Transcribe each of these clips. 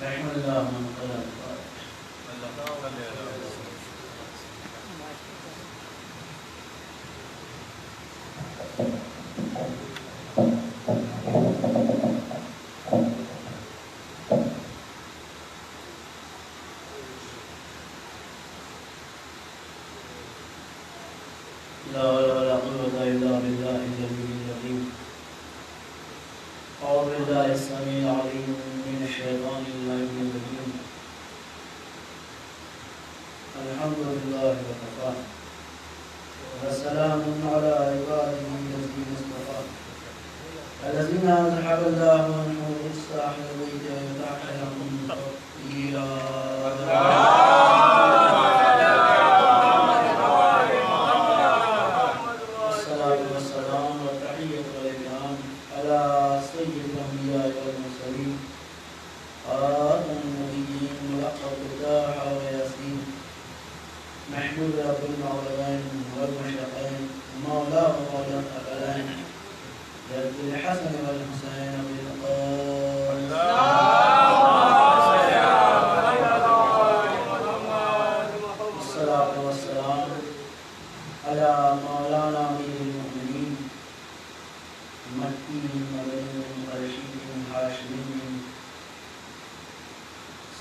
رحم اللہ من قرأ لا حول ولا قوة إلا بالله العلي العظيم. أعوذ بالله السميع العليم من الشيطان اللعين الرجيم. الحمد لله وكفى وسلام على عباده الذين اصطفى الذين أذهب الله عنهم الساحل البيت ويطهرهم تطهيرا. محمود رب المولدين والمشرقين مولاه مولى الثقلين جد الحسن والحسين بالقول والصلاة والسلام على مولانا أمير المؤمنين مكي مدني رشيد هاشمي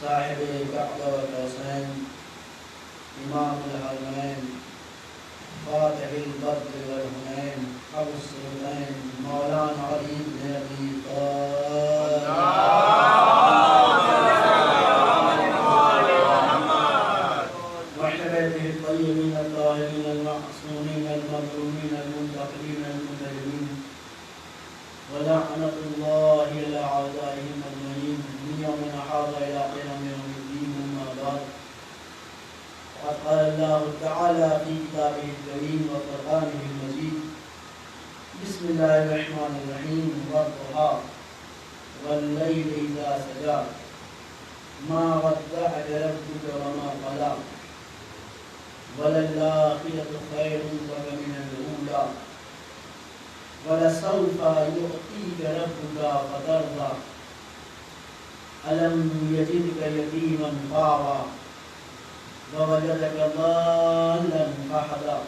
صاحب الكعبة والقوسين إمام الحرمين فاتح البدر والهنين أبو السلطين مولانا علي بن أبي طالب وحبيبه الطيبين الطاهرين المعصومين المظلومين المنتقمين المنتجمين ولعنة الله على أعدائهم أجمعين من يوم أحاط إلى قيام يوم الدين. أما بعد قد قال الله تعالى في كتابه الكريم وقرآنه المجيد بسم الله الرحمن الرحيم والضحى والليل إذا سجى ما ودعك ربك وما قلى وللآخرة خير لك من الأولى ولسوف يعطيك ربك فترضى ألم يجدك يتيما فآوى ووجدك ضالا فهدى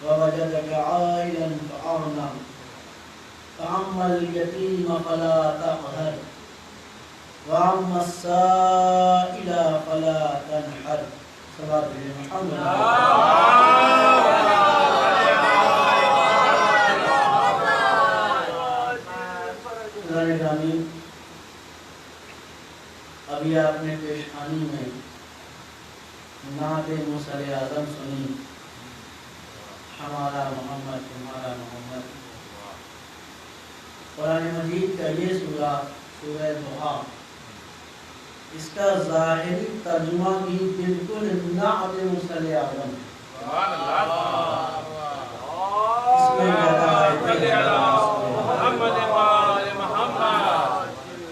ووجدك عائلا فأغنى فأما اليتيم فلا تقهر وأما السائل فلا تنحر. صلاة محمد. ابھی آپ نے پیشخانی میں نعت موسیٰ اعظم سنی ہمارا محمد تمہارا محمد. قرآن مجید کا یہ سورہ سورہ ضحیٰ اس کا ظاہری ترجمہ بھی بالکل نعت موسیٰ اعظم ہے.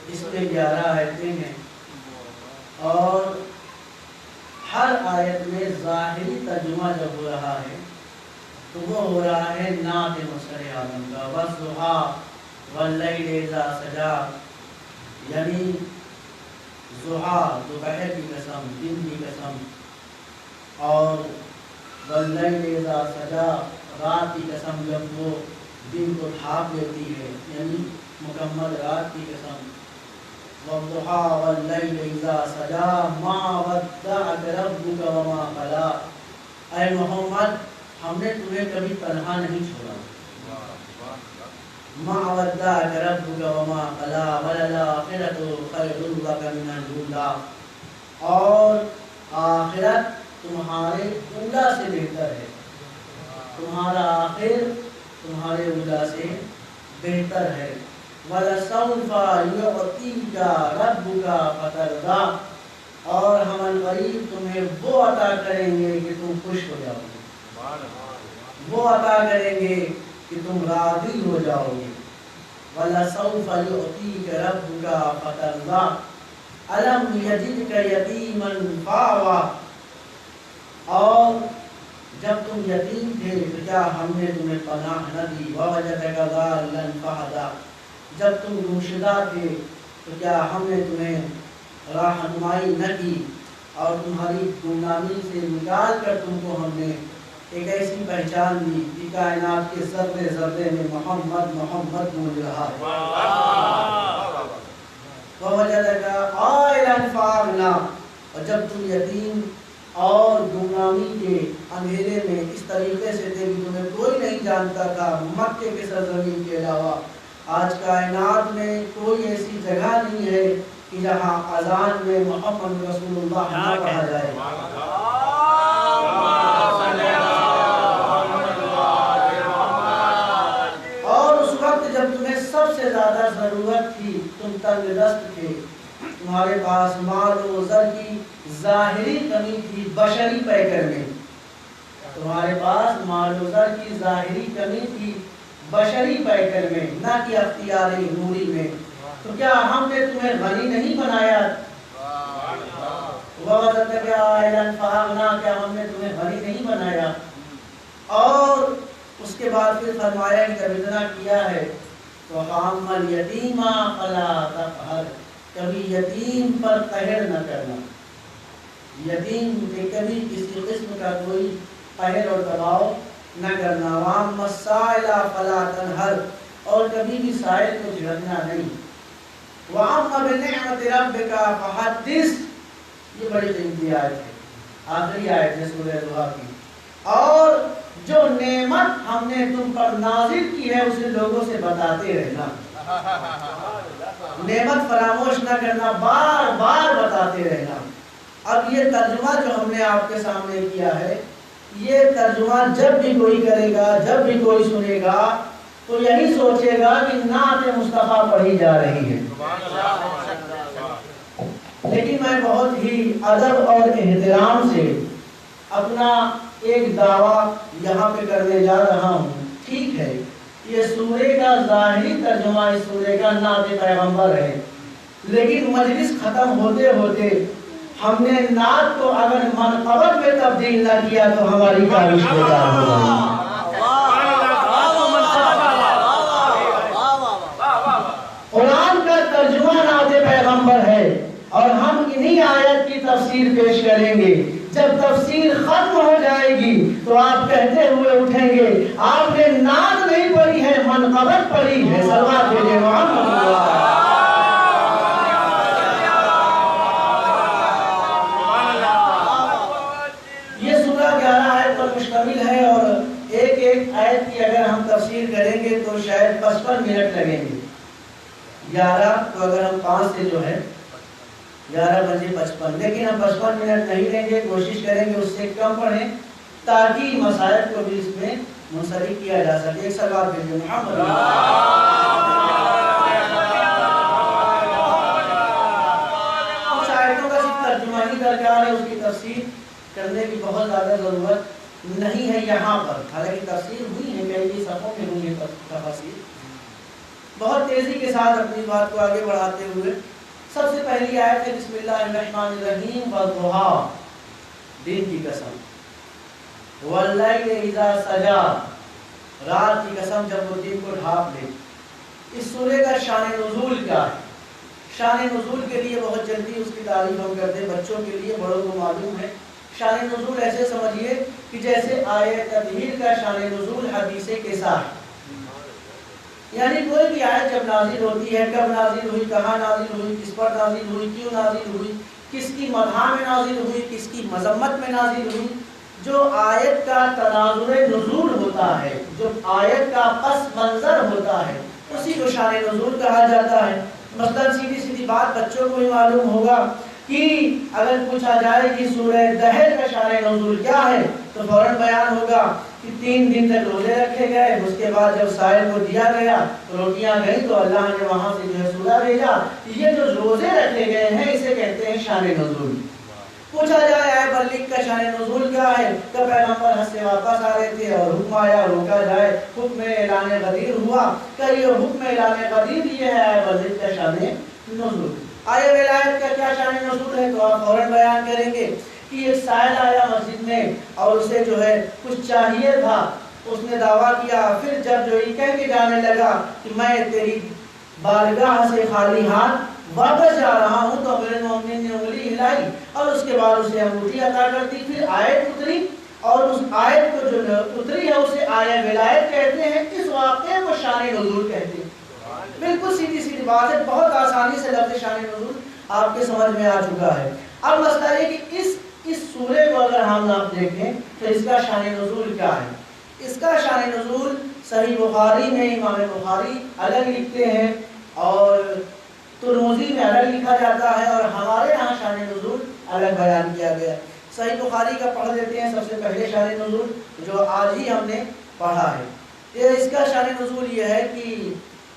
اس میں 11 آیتیں ہیں اور ہر آیت میں ظاہری ترجمہ جب ہو رہا ہے تو وہ ہو رہا ہے نعت موسیٰ اعظم کا. والضحیٰ واللیل اذا سجی یعنی ضحیٰ دوپہر کی قسم دن کی قسم اور واللیل اذا سجی رات کی قسم جب وہ دن کو ڈھانپ لیتی ہے یعنی مکمل رات کی قسم. والضحى والليل إذا سجى ما ودعك ربك وما قلى. اے محمد ہم نے تمہیں کبھی تنہا نہیں چھوڑا. ما ودعك ربك وما قلى وللآخرة خير لك من الأولى. اور آخرت تمہارے اولا سے بہتر ہے. تمہارا آخر تمہارے اولا سے بہتر ہے. وَلَسَوْفَ يُعْطِيكَ رَبُّكَ فَتَرْضَىٰ. اور ہم القریب تمہیں وہ عطا کریں گے کہ تم خوش ہو جاؤ گے. وہ عطا کریں گے کہ تم راضی ہو جاؤ گے. وَلَسَوْفَ يُعْطِيكَ رَبُّكَ فَتَرْضَىٰ أَلَمْ يَجِدْكَ يَتِيمًا فَآوَىٰ. اور جب تم یتیم تھے تو کیا ہم نے تمہیں پناہ نہ دی. وَوَجَدَكَ ضَالًّا فَهَدَىٰ. جب تم گمشدہ تھے تو کیا ہم نے تمہیں راہنمائی نہ کی اور تمہاری گمنامی سے نکال کر تم کو ہم نے ایک ایسی پہچان دی کہ کائنات کے ذرے ذرے میں محمد محمد گونج رہا ہے۔ وَوَجَدَكَ عَائِلًا فَأَغْنَىٰ، اور جب تم یتیم اور گمنامی کے اندھیرے میں اس طریقے سے تھے کہ تمہیں کوئی نہیں جانتا تھا مکے کے سرزمین کے علاوہ، آج کائنات میں کوئی ایسی جگہ نہیں ہے کہ جہاں اذان میں محمد رسول اللہ نہ پڑھا جائے۔ اور اس وقت جب تمہیں سب سے زیادہ ضرورت تھی، تم تنگ دست تھے، تمہارے پاس مال و زر کی ظاہری کمی تھی بشری پیکر میں، تمہارے پاس مال و زر کی ظاہری کمی تھی بشری پیکر میں، نہ کہ اختیاری نوری میں، تو کیا ہم نے تمہیں غنی نہیں بنایا؟ وَوَجَدَكَ عَائِلًا فَأَغْنَىٰ، کیا ہم نے تمہیں غنی نہیں بنایا؟ اور اس کے بعد پھر فرمایا کہ جب اتنا کیا ہے تو فَأَمَّا الْيَتِيمَ فَلَا تَقْهَرْ، کبھی یتیم پر قہر نہ کرنا، یتیم کے کبھی کسی قسم کا کوئی قہر اور دباؤ نہ کرنا۔ وَأَمَّا السَّائِلَ فَلَا تَنْهَرْ، اور کبھی بھی سائل کو جھڑکنا نہیں۔ وَأَمَّا بِنِعْمَةِ رَبِّكَ فَحَدِّثْ، یہ بڑی قیمتی آیت ہے، آخری آیت ہے سورہ ضحیٰ کی۔ اور جو نعمت ہم نے تم پر نازل کی ہے اسے لوگوں سے بتاتے رہنا، نعمت فراموش نہ کرنا، بار بار بتاتے رہنا۔ اب یہ ترجمہ جو ہم نے آپ کے سامنے کیا ہے، یہ ترجمہ جب بھی کوئی کرے گا، جب بھی کوئی سنے گا تو یہی سوچے گا کہ نعت مصطفیٰ پڑھی جا رہی ہے، لیکن میں بہت ہی ادب اور احترام سے اپنا ایک دعویٰ یہاں پہ کرنے جا رہا ہوں۔ ٹھیک ہے، یہ سورے کا ظاہری ترجمہ اس سورے کا نعت پیغمبر ہے، لیکن مجلس ختم ہوتے ہوتے ہم نے نعت کو اگر منقبت میں تبدیل نہ کیا تو ہماری کاوش بیکار ہوگی۔ قرآن کا ترجمہ نعت پیغمبر ہے اور ہم انہی آیت کی تفسیر پیش کریں گے۔ جب تفسیر ختم ہو جائے گی تو آپ کہتے ہوئے اٹھیں گے آپ نے نعت نہیں پڑھی ہے، منقبت پڑھی ہے۔ صلوات بھیجے محمد اللہ۔ یہ سورہ 11 آیت پر مشتمل ہے اور ایک ایک آیت کی اگر ہم تفسیر کریں گے تو شاید 55 منٹ لگیں گے۔ 11 تو اگر ہم 5 سے جو ہے 11 بجے 55، لیکن ہم 55 منٹ نہیں لیں گے، کوشش کریں گے اس سے کم پڑھیں تاکہ مسائل کو بھی اس میں منسلک کیا جا سکے۔ ایک صلوات بھیجیے محمد۔ کچھ آیتوں کا صرف ترجمہ ہی درکار ہے، اس کی تفسیر کرنے کی بہت زیادہ ضرورت نہیں ہے یہاں پر، حالانکہ تفسیر ہوئی ہے، کئی صفحوں میں ہوئی ہے تفسیر۔ بہت تیزی کے ساتھ اپنی بات کو آگے بڑھاتے ہوئے سب سے پہلی آیت ہے بسم اللہ الرحمن الرحیم، والضحیٰ، دن کی قسم، واللیل اذا سجا، رات کی قسم جب وہ دن کو ڈھانپ لے۔ اس سورے کا شان نزول کیا ہے؟ شان نزول کے لیے بہت جلدی اس کی تعریف ہم کرتے ہیں، بچوں کے لیے، بڑوں کو معلوم ہے۔ شان نزول ایسے سمجھیے کہ جیسے آیت تطہیر کا شان نزول حدیث قصہ ہے، یعنی کوئی بھی آیت جب نازل ہوتی ہے، کب نازل ہوئی، کہاں نازل ہوئی، کس پر نازل ہوئی، کیوں نازل ہوئی، کس کی مدح میں نازل ہوئی، کس کی مذمت میں نازل ہوئی، جو آیت کا تناظر نزول ہوتا ہے، جو آیت کا پس منظر ہوتا ہے، اسی کو شان نزول کہا جاتا ہے۔ مثلا سیدھی سیدھی بات بچوں کو ہی معلوم ہوگا کہ اگر پوچھا جائے کہ سورہ دہر کا شان نزول کیا ہے تو فوراً بیان ہوگا کہ 3 دن تک روزے رکھے گئے، اس کے بعد جب سائل کو دیا گیا روٹیاں گئیں تو اللہ نے وہاں سے جو ہے سورہ بھیجا۔ یہ جو روزے رکھے گئے ہیں اسے کہتے ہیں شان نزول۔ پوچھا جائے اے بلغ کا شان نزول کیا ہے، کب پیغمبر حج سے واپس آ رہے تھے اور حکم آیا روکا جائے، حکم اعلان غدیر ہوا، کہ یہ حکم اعلان غدیر یہ ہے اے بلغ کا شان نزول۔ آیا ولایت کا کیا شان نزول ہے تو آپ فوراً بیان کریں گے کہ ایک سائل آیا مسجد میں اور اسے جو ہے کچھ چاہیے تھا، اس نے دعویٰ کیا، پھر جب جو یہ کہہ کے جانے لگا کہ میں تیری بارگاہ سے خالی ہاتھ واپس جا رہا ہوں تو امیر المومنین نے انگلی ہلائی اور اس کے بعد اسے انگوٹھی عطا کر دی. پھر آیت اتری اور اس آیت کو جو اتری ہے اسے آیہ ولایت کہتے ہیں. اس واقعے کو شان نزول کہتے ہیں. بالکل سیدھی سیدھی بات ہے, بہت آسانی سے لفظ شان نزول آپ کے سمجھ میں آ چکا ہے. اب مسئلہ ہے کہ اس سورے کو اگر ہم آپ دیکھیں تو اس کا شان نزول کیا ہے. اس کا شان نزول صحیح بخاری میں امام بخاری الگ لکھتے ہیں اور ترمذی میں الگ لکھا جاتا ہے, اور ہمارے ہاں شان نزول الگ بیان کیا گیا. صحیح بخاری کا پڑھ لیتے ہیں سب سے پہلے شان نزول جو آج ہی ہم نے پڑھا ہے. اس کا شان نزول یہ ہے کہ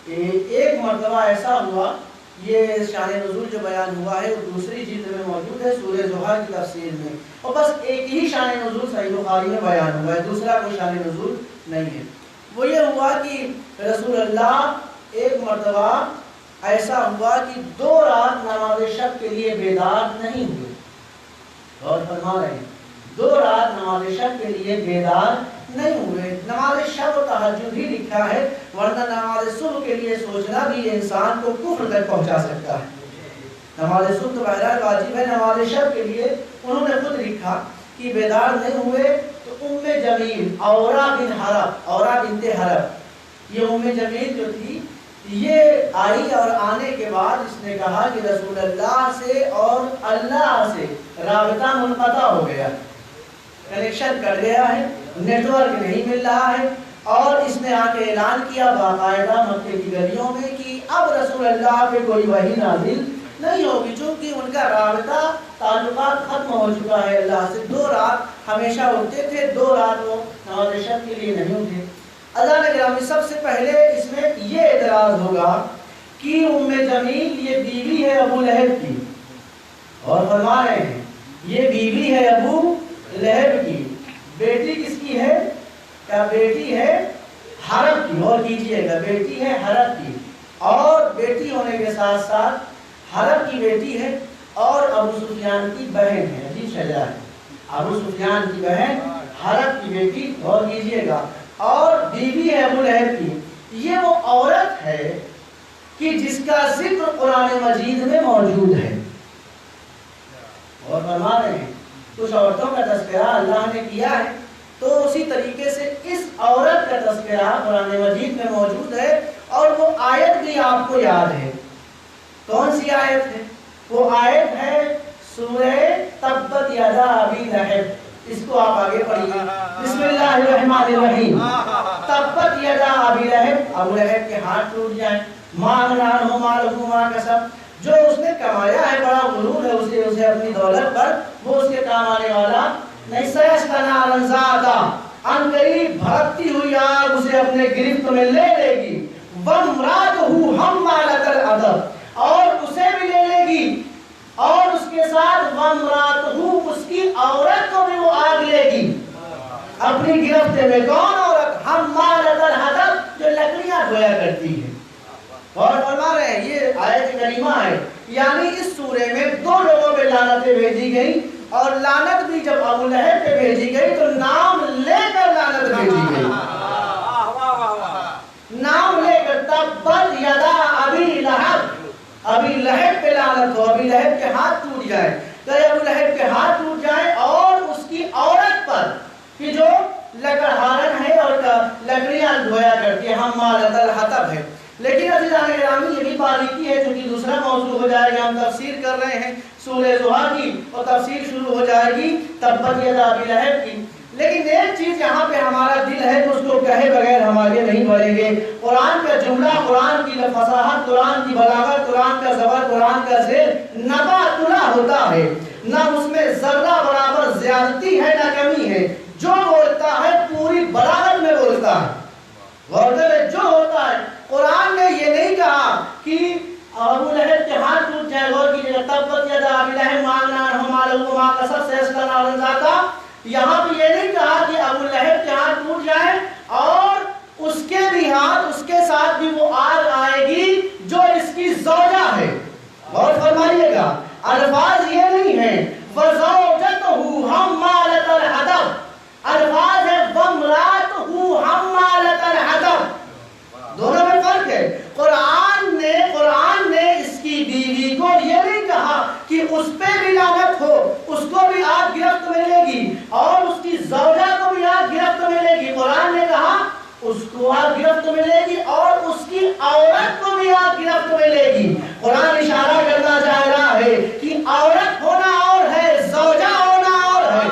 ایک مرتبہ ایسا ہوا, یہ شان نزول جو بیان ہوا ہے وہ دوسری جلد میں موجود ہے سورہ زحل کی تفسیر میں, اور بس ایک ہی شان نزول صحیح بخاری میں بیان ہوا ہے, دوسرا کوئی شان نزول نہیں ہے. وہ یہ ہوا کہ رسول اللہ ایک مرتبہ ایسا ہوا کہ 2 رات نماز شب کے لیے بیدار نہیں ہوئے. اور فرما رہے ہیں 2 رات نماز شب کے لیے بیدار نہیں ہوئے. نماز شب و تہجد ہی لکھا ہے, ورنہ نماز صبح کے لیے سوچنا بھی انسان کو کفر تک پہنچا سکتا ہے. نماز صبح تو بہرحال واجب ہے, نماز شب کے لیے انہوں نے خود لکھا کہ بیدار نہیں ہوئے. تو ام جمیل اورا بنت حرب, یہ ام جمیل جو تھی یہ آئی اور آنے کے بعد اس نے کہا کہ رسول اللہ سے اور اللہ سے رابطہ منقطع ہو گیا, کنیکشن کٹ گیا ہے, نیٹ ورک نہیں مل رہا ہے. اور اس نے آ کے اعلان کیا باقاعدہ مکے کی گلیوں میں کہ اب رسول اللہ پہ کوئی وحی نازل نہیں ہوگی, چونکہ ان کا رابطہ تعلقات ختم ہو چکا ہے اللہ سے. 2 رات ہمیشہ اٹھتے تھے, 2 رات وہ نماز شب کے لیے نہیں اٹھے. اللہ نے گرامی سب سے پہلے اس میں یہ اعتراض ہوگا کہ ام جمیل یہ بیوی ہے ابو لہب کی, اور فرما رہے ہیں یہ بیوی ہے ابو لہب کی. بیٹی کس کی ہے؟ کیا بیٹی ہے حرب کی, اور کیجئے گا بیٹی ہے حرب کی, اور بیٹی ہونے کے ساتھ ساتھ حرب کی بیٹی ہے اور ابو سفیان کی بہن ہے. عجیب شجاع ہے, ابو سفیان کی بہن حرب کی بیٹی, اور کیجئے گا, اور بیوی ہے ابو لہب کی. یہ وہ عورت ہے کہ جس کا ذکر قرآن مجید میں موجود ہے. اور فرما رہے ہیں کچھ عورتوں کا تذکرہ اللہ نے کیا ہے, تو اسی طریقے سے اس عورت کا تذکرہ قرآن مجید میں موجود ہے. اور وہ آیت بھی آپ کو یاد ہے. کون سی آیت ہے؟ وہ آیت ہے سورہ تبت یدا ابی لہب. اس کو آپ آگے پڑھیے, بسم اللہ الرحمن الرحیم. تبت یدا ابی لہب, ابو لہب کے ہاتھ ٹوٹ جائیں. ما اغنی عنہ مالہ ما کسب, جو اس نے کمایا ہے بڑا غرور ہے اسے اپنی دولت پر, وہ اس کے کام آنے والا نہیں. سیصلی نارا ذاتا, ان قریب بھڑکتی ہوئی آگ اسے اپنے گرفت میں لے لے گی. وامرأتہ حمالۃ الحطب, اور اسے بھی لے لے گی, اور اس کے ساتھ وامرأتہ, اس کی عورت کو بھی وہ آگ لے گی اپنی گرفت میں. کون عورت؟ حمالۃ الحطب, جو لکڑیاں ڈھویا کرتی ہے. اور فرما رہے ہیں یہ آیت کریمہ ہے, یعنی اس سورے میں 2 لوگوں پہ لعنتیں بھیجی گئی, اور لعنت بھی جب ابو لہب پہ بھیجی گئی تو نام لے کر لعنت بھیجی گئی. نام لے کر, تبت یدا ابی لہب, ابی لہب پہ لعنت ہو, ابی لہب کے ہاتھ ٹوٹ جائے. تو ابو لہب کے ہاتھ ٹوٹ جائے اور اس کی عورت پر کہ جو لکڑہارن ہے اور لکڑیاں دھویا کرتی ہے, حمالۃ الحطب ہے. لیکن عزیزان گرامی یہ بھی باریکی ہے, چونکہ دوسرا موضوع ہو جائے گا, ہم تفسیر کر رہے ہیں سورہ زحل کی, اور تفسیر شروع ہو جائے گی تبت یدا ابی لہب کی. لیکن ایک چیز یہاں پہ ہمارا دل ہے تو اس کو کہے بغیر ہم آگے نہیں بڑھیں گے. قرآن کا جملہ, قرآن کی فصاحت, قرآن کی بلاغت, قرآن کا زبر, قرآن کا زیر نباتنا ہوتا ہے, نہ اس میں ذرہ برابر زیادتی ہے نہ کمی ہے. جو بولتا ہے پوری بلاغت میں بولتا ہے. جو ہوتا ہے, قرآن نے یہ نہیں کہا کہ ابو لہب کے ہاتھ ٹوٹ جائے, غور کیجیے, تبت یدا ابی لہب ما اغنی عنہ مالہ ما کسب سیصلی نارا ذاتا. یہاں پہ یہ نہیں کہا کہ ابو لہب کے ہاتھ ٹوٹ جائے اور اس کے بھی ہاتھ, اس کے ساتھ بھی وہ آگ آئے گی جو اس کی زوجہ ہے. غور فرمائیے گا, الفاظ یہ نہیں ہیں وزوجتہ حمالۃ الحطب, الفاظ ہے وامرأتہ حمالۃ الحطب. دونوں میں فرق ہے. قرآن نے اس کی بیوی اس پہ بھی لعنت ہو، اس کو بھی آگ گرفت ملے گی اور اس کی زوجہ کو بھی آگ گرفت ملے گی۔ قرآن نے کہا اس کو آگ گرفت ملے گی اور اس کی عورت کو بھی آگ گرفت ملے گی۔ قرآن اشارہ کرنا چاہ رہا ہے کہ عورت ہونا اور ہے، زوجہ ہونا اور ہے۔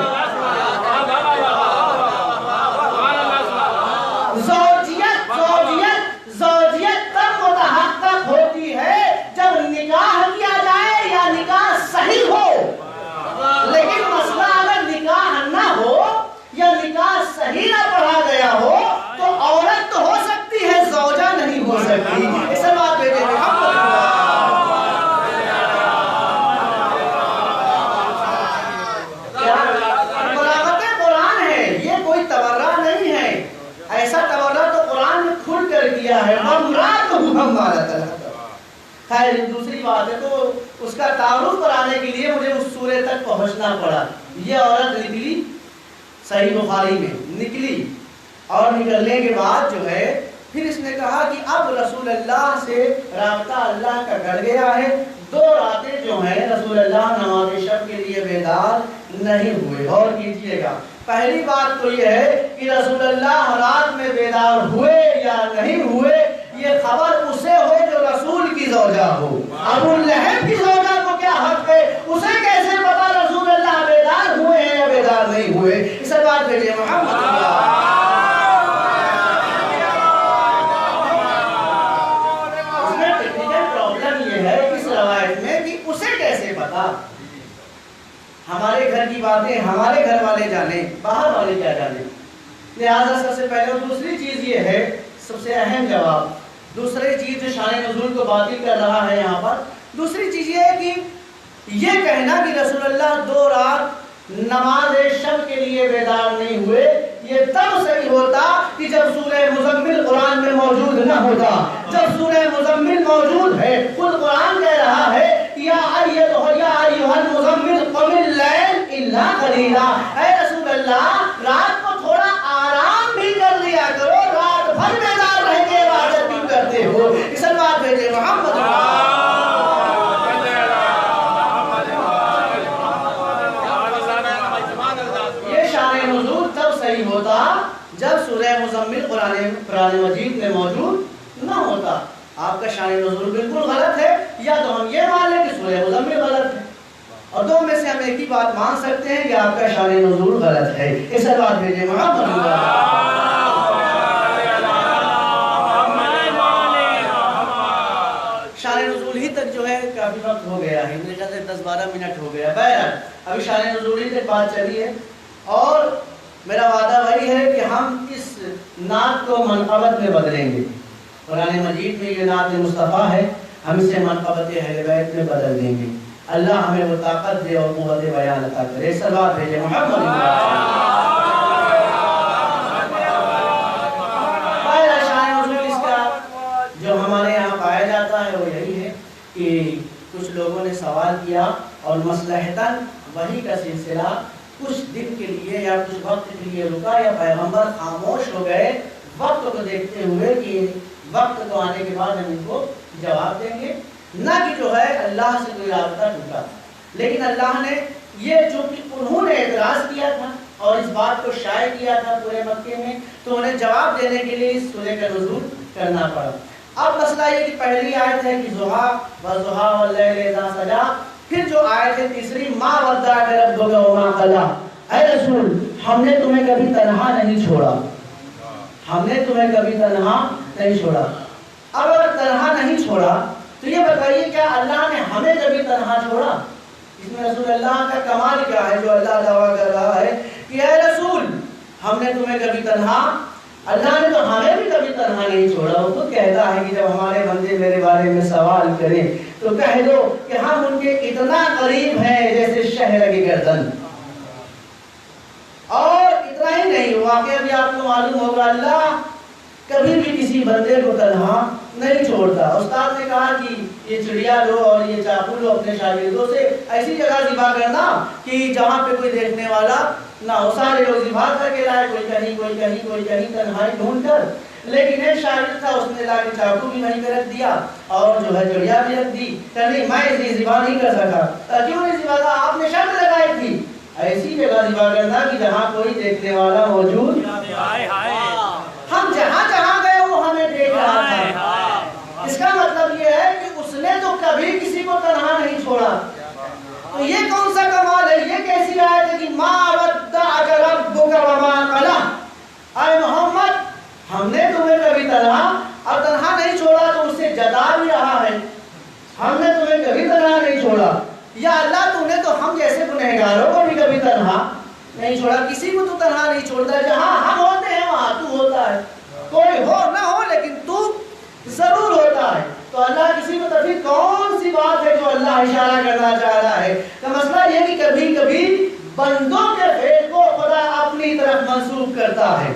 زوجیت تب متحقق ہوتی ہے جب نکاح کیا جائے یا نکاح صحیح ہو، لیکن مسئلہ اگر نکاح نہ ہو یا نکاح صحیح نہ پڑھا گیا ہو تو عورت تو ہو سکتی ہے، زوجہ نہیں ہو سکتی۔ اسے بات بیٹے بلاغت قرآن ہے، یہ کوئی تورا نہیں ہے۔ ایسا تورا تو قرآن نے کھل کر دیا ہے۔ خیر دوسری بات ہے تو اس کا تعارف کرانے کے لیے مجھے اس سورے تک پہنچنا پڑا۔ یہ عورت نکلی، صحیح بخاری میں نکلی، اور نکلنے کے بعد جو ہے پھر اس نے کہا کہ اب رسول اللہ سے رابطہ اللہ کا کر گیا ہے۔ 2 راتیں جو ہیں رسول اللہ نماز شب کے لیے بیدار نہیں ہوئے۔ اور کیجئے گا، پہلی بات تو یہ ہے کہ رسول اللہ رات میں بیدار ہوئے یا نہیں ہوئے یہ خبر اسے ہو جو رسول کی زوجہ ہو۔ ابو لہب کی زوجہ کو کیا حق ہے؟ اسے کیسے پتا رسول اللہ بیدار ہوئے ہیں یا بیدار نہیں ہوئے؟ اس بات بھیجئے محمد اللہ۔ اس میں ٹیکنیکل پرابلم یہ ہے اس روایت میں کہ اسے کیسے پتا؟ ہمارے گھر کی باتیں ہمارے گھر والے جانے، باہر والے کیا جانے؟ لہذا سب سے پہلے اور دوسری چیز یہ ہے، سب سے اہم جواب، دوسری چیز جو شان نزول کو باطل کر رہا ہے یہاں پر، دوسری چیز یہ ہے کہ یہ کہنا کہ رسول اللہ 2 رات نماز شب کے لیے بیدار نہیں ہوئے، یہ تب صحیح ہوتا کہ جب سورہ مزمل قرآن میں موجود نہ ہوتا۔ جب سورہ مزمل موجود ہے، خود قرآن کہہ رہا ہے یا ایھا المزمل قم اللیل الا قلیلا، اے رسول اللہ رات کو تھوڑا آرام بھی کر لیا کرو، رات بھر بیدار رہ کے عبادت کیوں کرتے ہو؟ اس بات بھیجے محمد ہوتا جب سورہ مزمل قرآن مجید میں موجود نہ ہوتا۔ آپ کا شان نزول بالکل غلط ہے، یا تو ہم یہ مان لیں کہ سورہ مزمل غلط ہے، اور دو میں سے ہم ایک ہی بات مان سکتے ہیں کہ آپ کا شان نزول غلط ہے۔ اس بات بھیجے محمد شان نزول ہی تک جو ہے کافی وقت ہو گیا ہے، میرے خیال سے 10-12 منٹ ہو گیا۔ بہرحال ابھی شان نزول ہی تک بات چلی ہے، اور میرا وعدہ وہی ہے کہ ہم اس نعت کو منقبت میں بدلیں گے۔ قرآن مجید میں یہ نعت مصطفیٰ ہے، ہم اسے منقبت اہل بیت میں بدل دیں گے۔ اللہ ہمیں وہ طاقت دے اور قوت بیان عطا کرے۔ صلوات بھیجے محمد اس کا جو ہمارے یہاں پایا جاتا ہے وہ یہی ہے کہ کچھ لوگوں نے سوال کیا اور مصلحتاً وحی کا سلسلہ کچھ دن کے لیے یا کچھ وقت کے لیے رکا، یا پیغمبر خاموش ہو گئے وقت کو دیکھتے ہوئے کہ وقت کو آنے کے بعد ہم ان کو جواب دیں گے، نہ کہ جو ہے اللہ سے کوئی رابطہ ٹوٹا۔ لیکن اللہ نے یہ چونکہ انہوں نے اعتراض کیا تھا اور اس بات کو شائع کیا تھا پورے مکے میں، تو انہیں جواب دینے کے لیے اس سورہ کا نزول کرنا پڑا۔ اب مسئلہ یہ کہ پہلی آیت ہے کہ ضحیٰ والضحیٰ واللیل اذا سجا، پھر جو آیت ہے تیسری ما ودعک ربک وما قلی، اے رسول ہم نے تمہیں کبھی تنہا نہیں چھوڑا، ہم نے تمہیں کبھی تنہا نہیں چھوڑا۔ اب اگر تنہا نہیں چھوڑا تو یہ بتائیے کیا اللہ نے ہمیں کبھی تنہا چھوڑا؟ اس میں رسول اللہ کا کمال کیا ہے جو اللہ دعویٰ کر رہا ہے کہ اے رسول ہم نے تمہیں کبھی تنہا، اللہ نے تو ہمیں بھی کبھی تنہا نہیں چھوڑا۔ وہ خود کہتا ہے کہ جب ہمارے بندے میرے بارے میں سوال کریں تو کہہ دو کہ ہم ان کے اتنا قریب ہیں جیسے شہر کی گردن۔ اور اتنا ہی نہیں، واقعہ بھی آپ کو معلوم ہوگا اللہ کبھی بھی کسی بندے کو تنہا نہیں چھوڑتا۔ استاد نے کہا کہ یہ چڑیا لو اور یہ چاقو لو اپنے شاگردوں سے ایسی جگہ ذبح کرنا کہ جہاں پہ کوئی دیکھنے والا نہ ہو، سارے لوگ ذبح کر کے لائے، کوئی کہیں کوئی کہیں کوئی کہیں، تنہائی ڈھونڈ کر لیکن ایک شاگرد تھا، اس نے لا کے چاقو بھی وہیں پہ رکھ دیا اور جو ہے چڑیا بھی رکھ دی کہ نہیں میں اسے ذبح نہیں کر سکا۔ کیوں نہیں ذبح کا؟ آپ نے شرط لگائی تھی ایسی جگہ ذبح کرنا کہ جہاں کوئی دیکھنے والا موجود، ہم جہاں جہاں گئے وہ ہمیں دیکھ رہا تھا۔ اس کا مطلب یہ ہے کہ اس نے تو کبھی کسی کو تنہا نہیں چھوڑا۔ تو یہ کون سا کمال ہے؟ یہ کیسی آیت ہے کہ ما ودعک ربک وما قلی، اے محمد ہم نے تمہیں کبھی تنہا اور تنہا نہیں چھوڑا تو اس سے جدا بھی رہا ہے، ہم نے تمہیں کبھی تنہا نہیں چھوڑا۔ یا اللہ تو نے تو ہم جیسے گنہگاروں کو بھی کبھی تنہا نہیں چھوڑا، کسی کو تو تنہا نہیں چھوڑتا، جہاں ہم ہوتے ہیں وہاں تو ہوتا ہے، کوئی ہو نہ ہو لیکن تو ضرور ہوتا ہے۔ تو اللہ کسی کو تفریح کون سی بات ہے جو اللہ اشارہ کرنا چاہ رہا ہے؟ تو مسئلہ یہ کہ کبھی کبھی بندوں کے فعل کو خدا اپنی طرف منسوب کرتا ہے،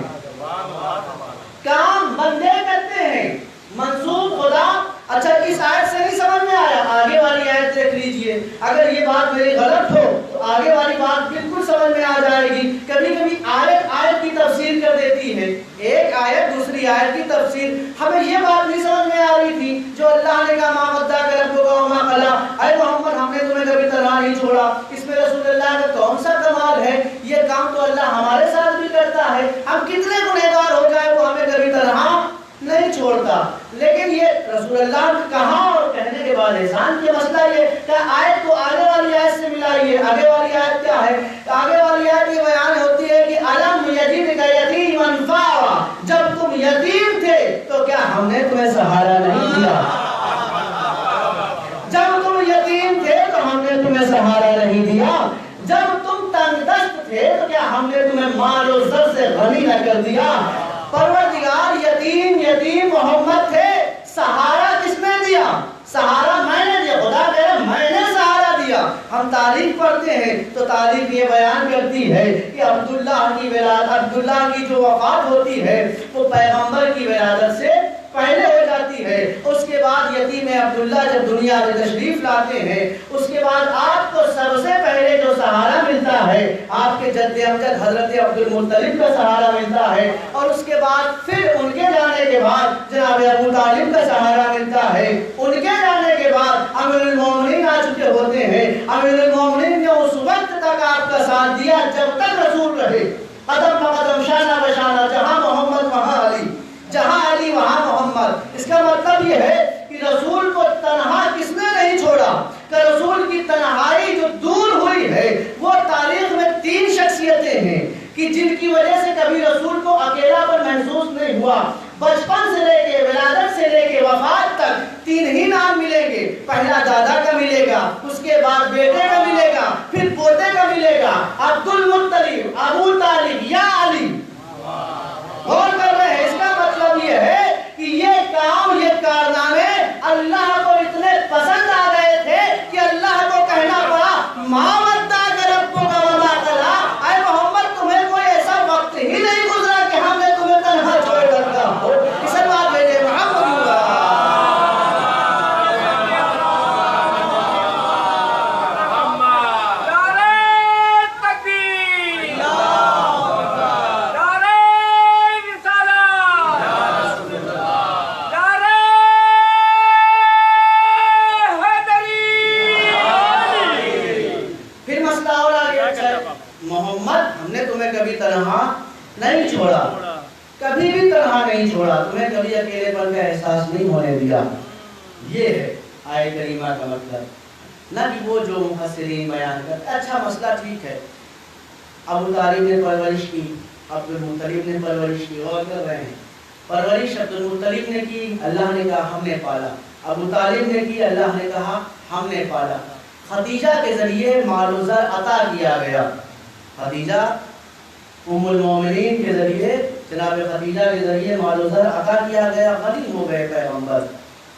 کام بندے کرتے ہیں منسوب خدا۔ اچھا اس آیت سے نہیں سمجھ میں آیا، آگے والی آیت دیکھ لیجئے، اگر یہ بات میری غلط ہو تو آگے والی بات بالکل سمجھ میں آ جائے گی۔ کبھی کبھی آیت کی تفسیر کر دیتی ہے، ایک آیت دوسری آیت کی تفسیر۔ ہمیں یہ بات نہیں سمجھ میں آ رہی تھی جو اللہ نے کہا ما ودعک ربک وما قلی، اے محمد ہم نے تمہیں کبھی تنہا نہیں چھوڑا، اس میں رسول اللہ کا کون سا کمال ہے؟ یہ کام تو اللہ ہمارے ساتھ بھی کرتا ہے، ہم کتنے گنہگار ہو جائے وہ ہمیں کبھی تنہا نہیں چھوڑتا۔ لیکن یہ رسول اللہ نے کہا اور کہنے کے بعد احسان کیا۔ مسئلہ یہ کہ آیت کو آگے والی آیت سے ملائیے۔ آگے والی آیت کیا ہے؟ آگے والی آیت یہ بیان ہوتی ہے کہ الم یجدک یتیما فآویٰ، جب تم یتیم تھے تو کیا ہم نے تمہیں سہارا نہیں دیا؟ جب تم یتیم تھے تو ہم نے تمہیں سہارا نہیں دیا؟ جب تم تنگ دست تھے تو کیا ہم نے تمہیں مال و زر سے غنی نہ کر دیا؟ پروردگار یتیم محمد تھے، سہارا کس نے دیا؟ سہارا میں نے دیا، خدا کہہ رہا میں نے سہارا دیا۔ ہم تاریخ پڑھتے ہیں تو تاریخ یہ بیان کرتی ہے کہ عبداللہ کی جو وفات ہوتی ہے وہ پیغمبر کی ولادت سے پہلے ہو جاتی ہے۔ اس کے بعد یتیم عبداللہ جب دنیا میں تشریف لاتے ہیں اس کے بعد آپ کو سب سے پہلے جو سہارا ملتا ہے آپ کے جد امجد حضرت عبد المطلب کا سہارا ملتا ہے، اور اس کے بعد پھر ان کے جانے کے بعد جناب ابو طالب کا سہارا ملتا ہے۔ ان کے جانے کے بعد امیر المومنین آ چکے ہوتے ہیں۔ امیر المومنین نے اس وقت تک آپ کا ساتھ دیا جب تک رسول رہے، قدم بقدم شانہ بشانہ، جہاں محمد وہاں علی، جہاں علی وہاں محمد۔ اس کا مطلب یہ ہے کہ رسول کو تنہا کس نے نہیں چھوڑا، کہ رسول کی تنہائی جو دور ہوئی ہے وہ تاریخ میں 3 شخصیتیں ہیں کہ جن کی وجہ سے کبھی رسول کو اکیلا پر محسوس نہیں ہوا۔ بچپن سے لے کے ولادت سے لے کے وفات تک 3 ہی نام ملیں گے، پہلا دادا کا ملے گا، اس کے بعد بیٹے کا ملے گا، پھر پوتے کا ملے گا، عبد المطلب، ابو طالب یا علی۔ غور کر رہے ہیں؟ اس کا مطلب یہ ہے کہ یہ کام، یہ کارنامے اللہ کو اتنے پسند آ گئے تھے کہ اللہ کو کہنا پڑا ما ودعک ربک وما قلی، اے محمد تمہیں کوئی ایسا وقت ہی نہیں گزرا کہ ہم نے تمہیں تنہا چھوڑ رکھا ہو۔ اس بات بھیجے محمد نہیں چھوڑا، کبھی بھی تنہا نہیں چھوڑا، تمہیں کبھی اکیلے پن کا احساس نہیں ہونے دیا۔ یہ ہے آیت کریمہ کا مطلب، نہ کہ وہ جو مفسرین بیان کرتے۔ اچھا مسئلہ ٹھیک ہے، ابو طالب نے پرورش کی، عبد المطلب نے پرورش کی، غور کر رہے ہیں، پرورش عبد المطلب نے کی، اللہ نے کہا ہم نے پالا، ابو طالب نے کی، اللہ نے کہا ہم نے پالا۔ خدیجہ کے ذریعے مال و زر عطا کیا گیا، خدیجہ ام المومنین کے ذریعے، جناب خدیجہ کے ذریعے مال و زر عطا کیا گیا، غنی ہو گئے پیغمبر۔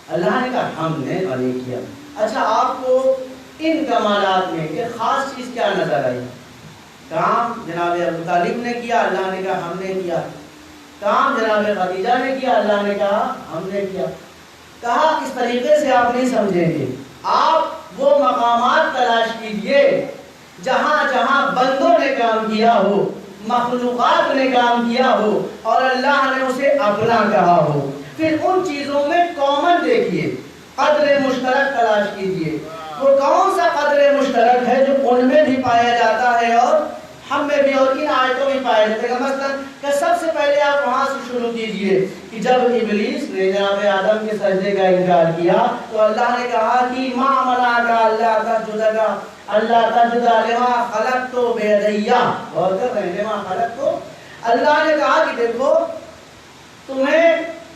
اللہ نے کہا ہم نے غنی کیا۔ اچھا آپ کو ان کمالات میں ایک خاص چیز کیا نظر آئی؟ کام جناب ابو طالب نے کیا، اللہ نے کہا ہم نے کیا۔ کام جناب خدیجہ نے کیا، اللہ نے کہا ہم نے کیا۔ کہا اس طریقے سے آپ نہیں سمجھیں گے، آپ وہ مقامات تلاش کیجئے جہاں جہاں بندوں نے کام کیا ہو، مخلوقات نے کام کیا ہو اور اللہ نے اسے اپنا کہا ہو، پھر ان چیزوں میں کامن دیکھیے، قدر مشترک تلاش کیجئے۔ وہ کون سا قدر مشترک ہے جو ان میں بھی پایا جاتا ہے اور ہم میں بھی اور ان آیتوں میں پایا جاتا ہے؟ مثلا کہ سب سے پہلے آپ وہاں سے شروع کیجئے کہ جب ابلیس نے جناب آدم کے سجدے کا انکار کیا تو اللہ نے کہا کہ ما منعک اللہ تسجد لما خلقت بیدی، اور کر رہے ہیں لما خلقت، اللہ نے کہا کہ دیکھو تمہیں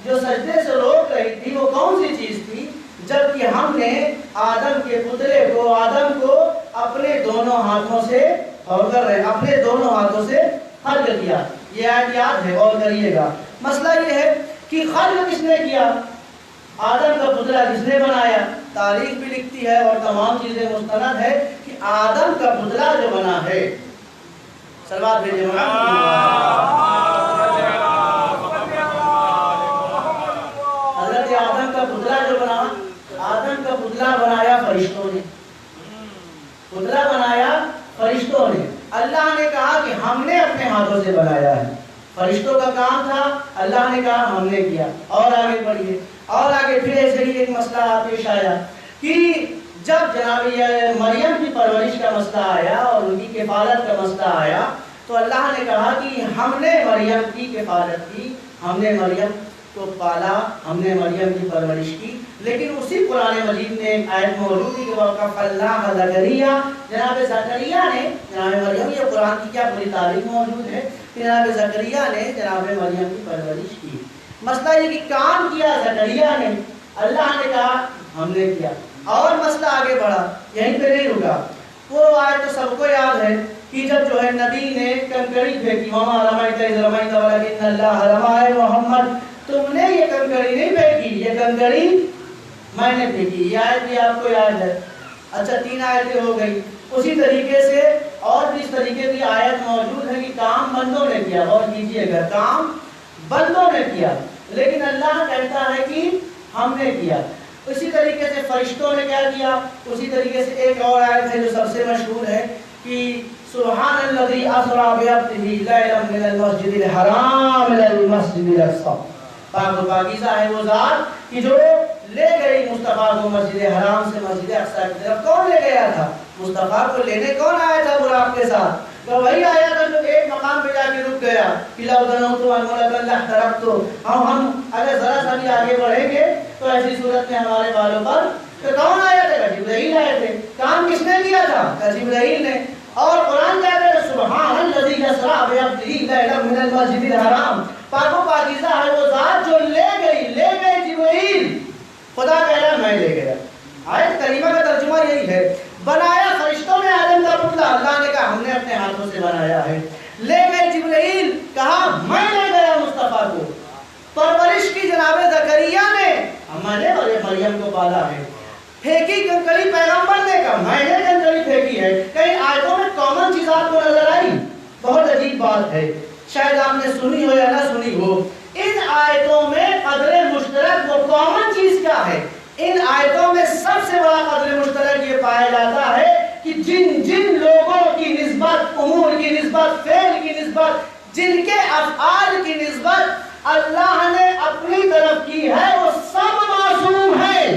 جو سجدے سے روک رہی تھی وہ کون سی چیز تھی؟ جبکہ ہم نے آدم کے پتلے کو، آدم کو اپنے دونوں ہاتھوں سے اور کر رہے اپنے دونوں ہاتھوں سے خلق کیا۔ یہ آیت یاد ہے اور کریے گا۔ مسئلہ یہ ہے کہ خلق کس نے کیا؟ آدم کا پتلا کس نے بنایا؟ تاریخ بھی لکھتی ہے اور تمام چیزیں مستند ہے کہ آدم کا پتلا جو بنا ہے، صلوات بھیجے حضرت آدم کا پتلا جو بنا، آدم کا پتلا بنایا فرشتوں نے، پتلا بنایا فرشتوں نے۔ اللہ نے کہا کہ ہم نے اپنے ہاتھوں سے بنایا ہے، فرشتوں کا کام تھا، اللہ نے کہا ہم نے کیا۔ اور آگے بڑھیے، اور آگے پھر ایسے ہی ایک مسئلہ پیش آیا کہ جب جناب مریم کی پرورش کا مسئلہ آیا اور ان کی کفالت کا مسئلہ آیا تو اللہ نے کہا کہ ہم نے مریم کی کفالت کی، ہم نے مریم کو پالا، ہم نے مریم کی پرورش کی۔ لیکن اسی قرآن مجید میں ایک آیت موجود ہے کہ وَكَفَّلْنَاهَا زَكَرِيَّا، جناب زکریا نے جناب مریم، یہ قرآن کی کیا پوری تاریخ موجود ہے کہ جناب زکریا نے جناب مریم کی پرورش کی۔ مسئلہ یہ کہ کام کیا زکریا نے، اللہ نے کہا ہم نے کیا۔ اور مسئلہ آگے بڑھا، یہیں پہ نہیں رکا۔ وہ آیت تو سب کو یاد ہے کہ جب جو ہے نبی نے کنکری پھینکی، وَمَا رَمَيْتَ إِذْ رَمَيْتَ وَلَكِنَّ اللَّهَ رَمَى، محمد تم نے یہ کنکری نہیں پھینکی، یہ کنکری میں نے پھینکی۔ یہ آیت بھی آپ کو یاد ہے۔ اچھا 3 آیتیں ہو گئی۔ اسی طریقے سے اور بھی اس طریقے کی آیت موجود ہے کہ کام بندوں نے کیا، اور کیجئے گا کام بندوں نے کیا، لیکن اللہ کہتا ہے کہ ہم نے کیا۔ اسی طریقے سے فرشتوں نے کیا کیا؟ اسی طریقے سے ایک اور آیت ہے جو سب سے مشہور ہے کہ سبحان الذی اسری بعبدہ لیلا من المسجد الحرام الی المسجد الاقصی، پاک و پاکیزہ ہے وہ ذات کہ جو لے گئی مصطفیٰ کو مسجد حرام سے مسجد اقصی کی طرف۔ کون لے گیا تھا؟ مصطفیٰ کو لینے کون آیا تھا براق کے ساتھ؟ تو وہی آیا تھا جو ایک مقام پہ جا کے رک گیا کہ لو دنوت الملک لاحترقت، ہم اگر ذرا سا بھی آگے بڑھیں گے تو ایسی صورت میں ہمارے بالوں پر۔ تو کون آیا تھا؟ جبرائیل آئے تھے۔ کام کس نے کیا تھا؟ جبرائیل نے۔ اور قرآن کہتا ہے سبحان الذی اسری بعبدہ لیلا من المسجد الحرام، پاک و پاکیزہ ہے وہ ذات جو لے گئی جبرائیل، خدا کہہ رہا میں لے گیا۔ آیت کریمہ کا ترجمہ یہی ہے۔ بنایا فرشتوں نے آدم کا پتلا، اللہ نے کہا ہم نے اپنے ہاتھوں سے بنایا ہے۔ لے گئے جبرائیل، کہا میں لے گیا مصطفیٰ کو۔ پرورش کی جناب زکریا نے، میں نے مریم کو پالا ہے۔ پھینکی کنکری پیغمبر نے کہا میں نے کنکری پھینکی ہے۔ کئی آیتوں میں کامن چیز آپ کو نظر آئی؟ بہت عجیب بات ہے، شاید آپ نے سنی ہو یا نہ سنی ہو۔ ان آیتوں میں قدر مشترک وہ کامن چیز کیا ہے؟ ان آیتوں میں سب سے بڑا قدر مشترک یہ پایا جاتا ہے کہ جن لوگوں کی نسبت، امور کی نسبت، فعل کی نسبت، جن کے افعال کی نسبت اللہ نے اپنی طرف کی ہے وہ سب معصوم ہیں۔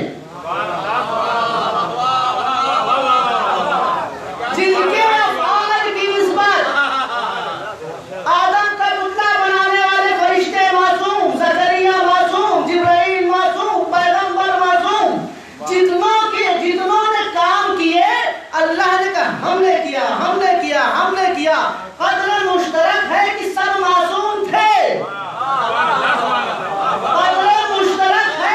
جن کے افعال کی نسبت آدم کا پتلا بنانے والے فرشتے معصوم، زکریا معصوم، جبرائیل معصوم، پیغمبر معصوم، جتنوں نے کام کیے اللہ نے کہا ہم نے کیا، ہم نے کیا، ہم نے کیا۔ قدر مشترک ہے کہ سب معصوم تھے، قدر مشترک ہے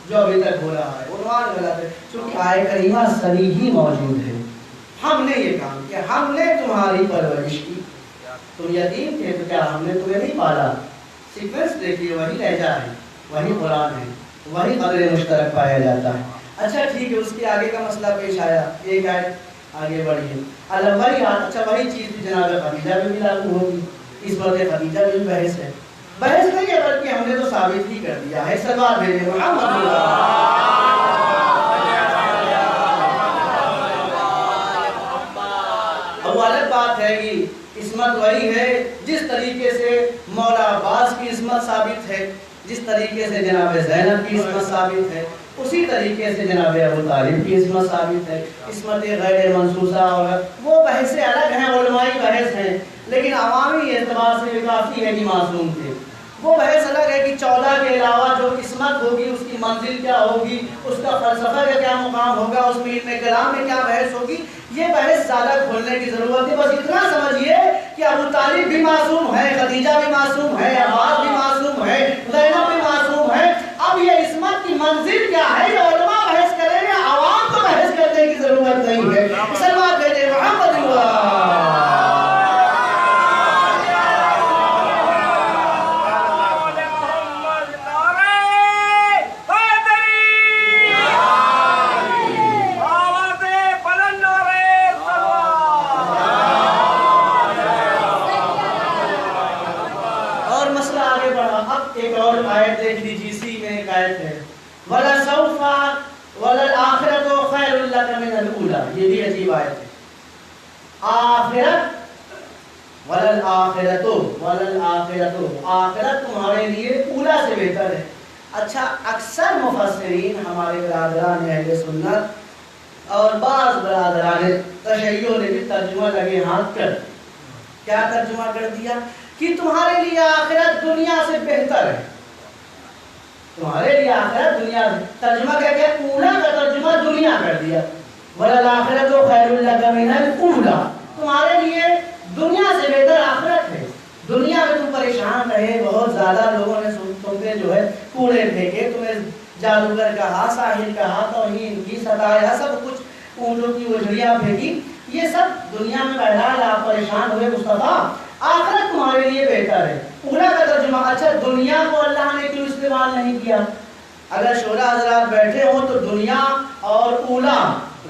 جو ابھی تک ہو رہا ہے، عنوان غلط ہے، چونکہ آیہ کریمہ صریح موجود ہے۔ ہم نے یہ کام کیا، ہم نے تمہاری پرورش کی، تم یتیم تھے تو کیا ہم نے تمہیں نہیں پالا؟ سیکوینس دیکھیے، وہی لہجہ ہے، وہی قرآن ہے، وہی قدر مشترک پایا جاتا ہے۔ اچھا ٹھیک ہے، اس کے آگے کا مسئلہ پیش آیا، ایک آیت آگے بڑھی ہے، اچھا وہی چیز بھی جناب خدیجہ بھی لاگو ہوگی، اس وقت خدیجہ بھی بحث ہے، بحث نہیں ہے بلکہ ہم نے تو ثابت ہی کر دیا ہے۔ سلوات بھیجے محمد اب الگ بات ہے کہ عصمت وہی ہے جس طریقے سے مولا عباس کی عصمت ثابت ہے، جس طریقے سے جناب زینب کی عصمت ثابت ہے، اسی طریقے سے جناب ابو طالب کی عصمت ثابت ہے۔ عصمت غیر منصوصہ اور وہ بحثیں الگ ہیں، علمائی بحث ہیں، لیکن عوامی اعتبار سے یہ کافی ہے کہ معصوم تھے۔ وہ بحث الگ ہے کہ 14 کے علاوہ جو قسمت ہوگی اس کی منزل کیا ہوگی، اس کا فلسفہ کا کیا مقام ہوگا، اس میں علم کلام میں کیا بحث ہوگی، یہ بحث زیادہ کھولنے کی ضرورت ہے۔ بس اتنا سمجھیے کہ ابو طالب بھی معصوم ہے، خدیجہ بھی معصوم ہے، عباس بھی معصوم ہے، زینب بھی معصوم ہے۔ اب یہ عصمت کی منزل کیا ہے یہ علماء بحث کریں گے، عوام کو بحث کرنے کی ضرورت نہیں ہے۔ سلوات بھیجے محمد یہ بھی عجیب آیت ہے۔ آخرت آخرت تمہارے لیے اولا سے بہتر ہے۔ اچھا، اکثر مفسرین ہمارے برادران اہل سنت اور بعض برادران تشیع نے بھی ترجمہ لگے ہاتھ کر کیا ترجمہ کر دیا کہ تمہارے لیے آخرت دنیا سے بہتر ہے، تمہارے لیے آخرت دنیا سے، ترجمہ کیا کیا، اولا کا ترجمہ دنیا کر دیا، وَلَلْآخِرَةُ خَيْرٌ لَكَ مِنَ الْأُولَىٰ، تمہارے لیے دنیا سے بہتر آخرت ہے۔ دنیا میں تم پریشان رہے، بہت زیادہ لوگوں نے تم پہ جو ہے کوڑے پھینکے، تمہیں جادوگر کہا، ساحر کہا، توہین کی، ستایا، سب کچھ اونٹوں کی اجڑیاں پھینکی، یہ سب دنیا میں بہرحال آپ پریشان ہوئے مصطفیٰ، آخرت تمہارے لیے بہتر ہے۔ اولا کا ترجمہ، اچھا دنیا کو اللہ نے کیوں استعمال نہیں کیا؟ اگر شورا حضرات بیٹھے ہوں تو دنیا اور اولا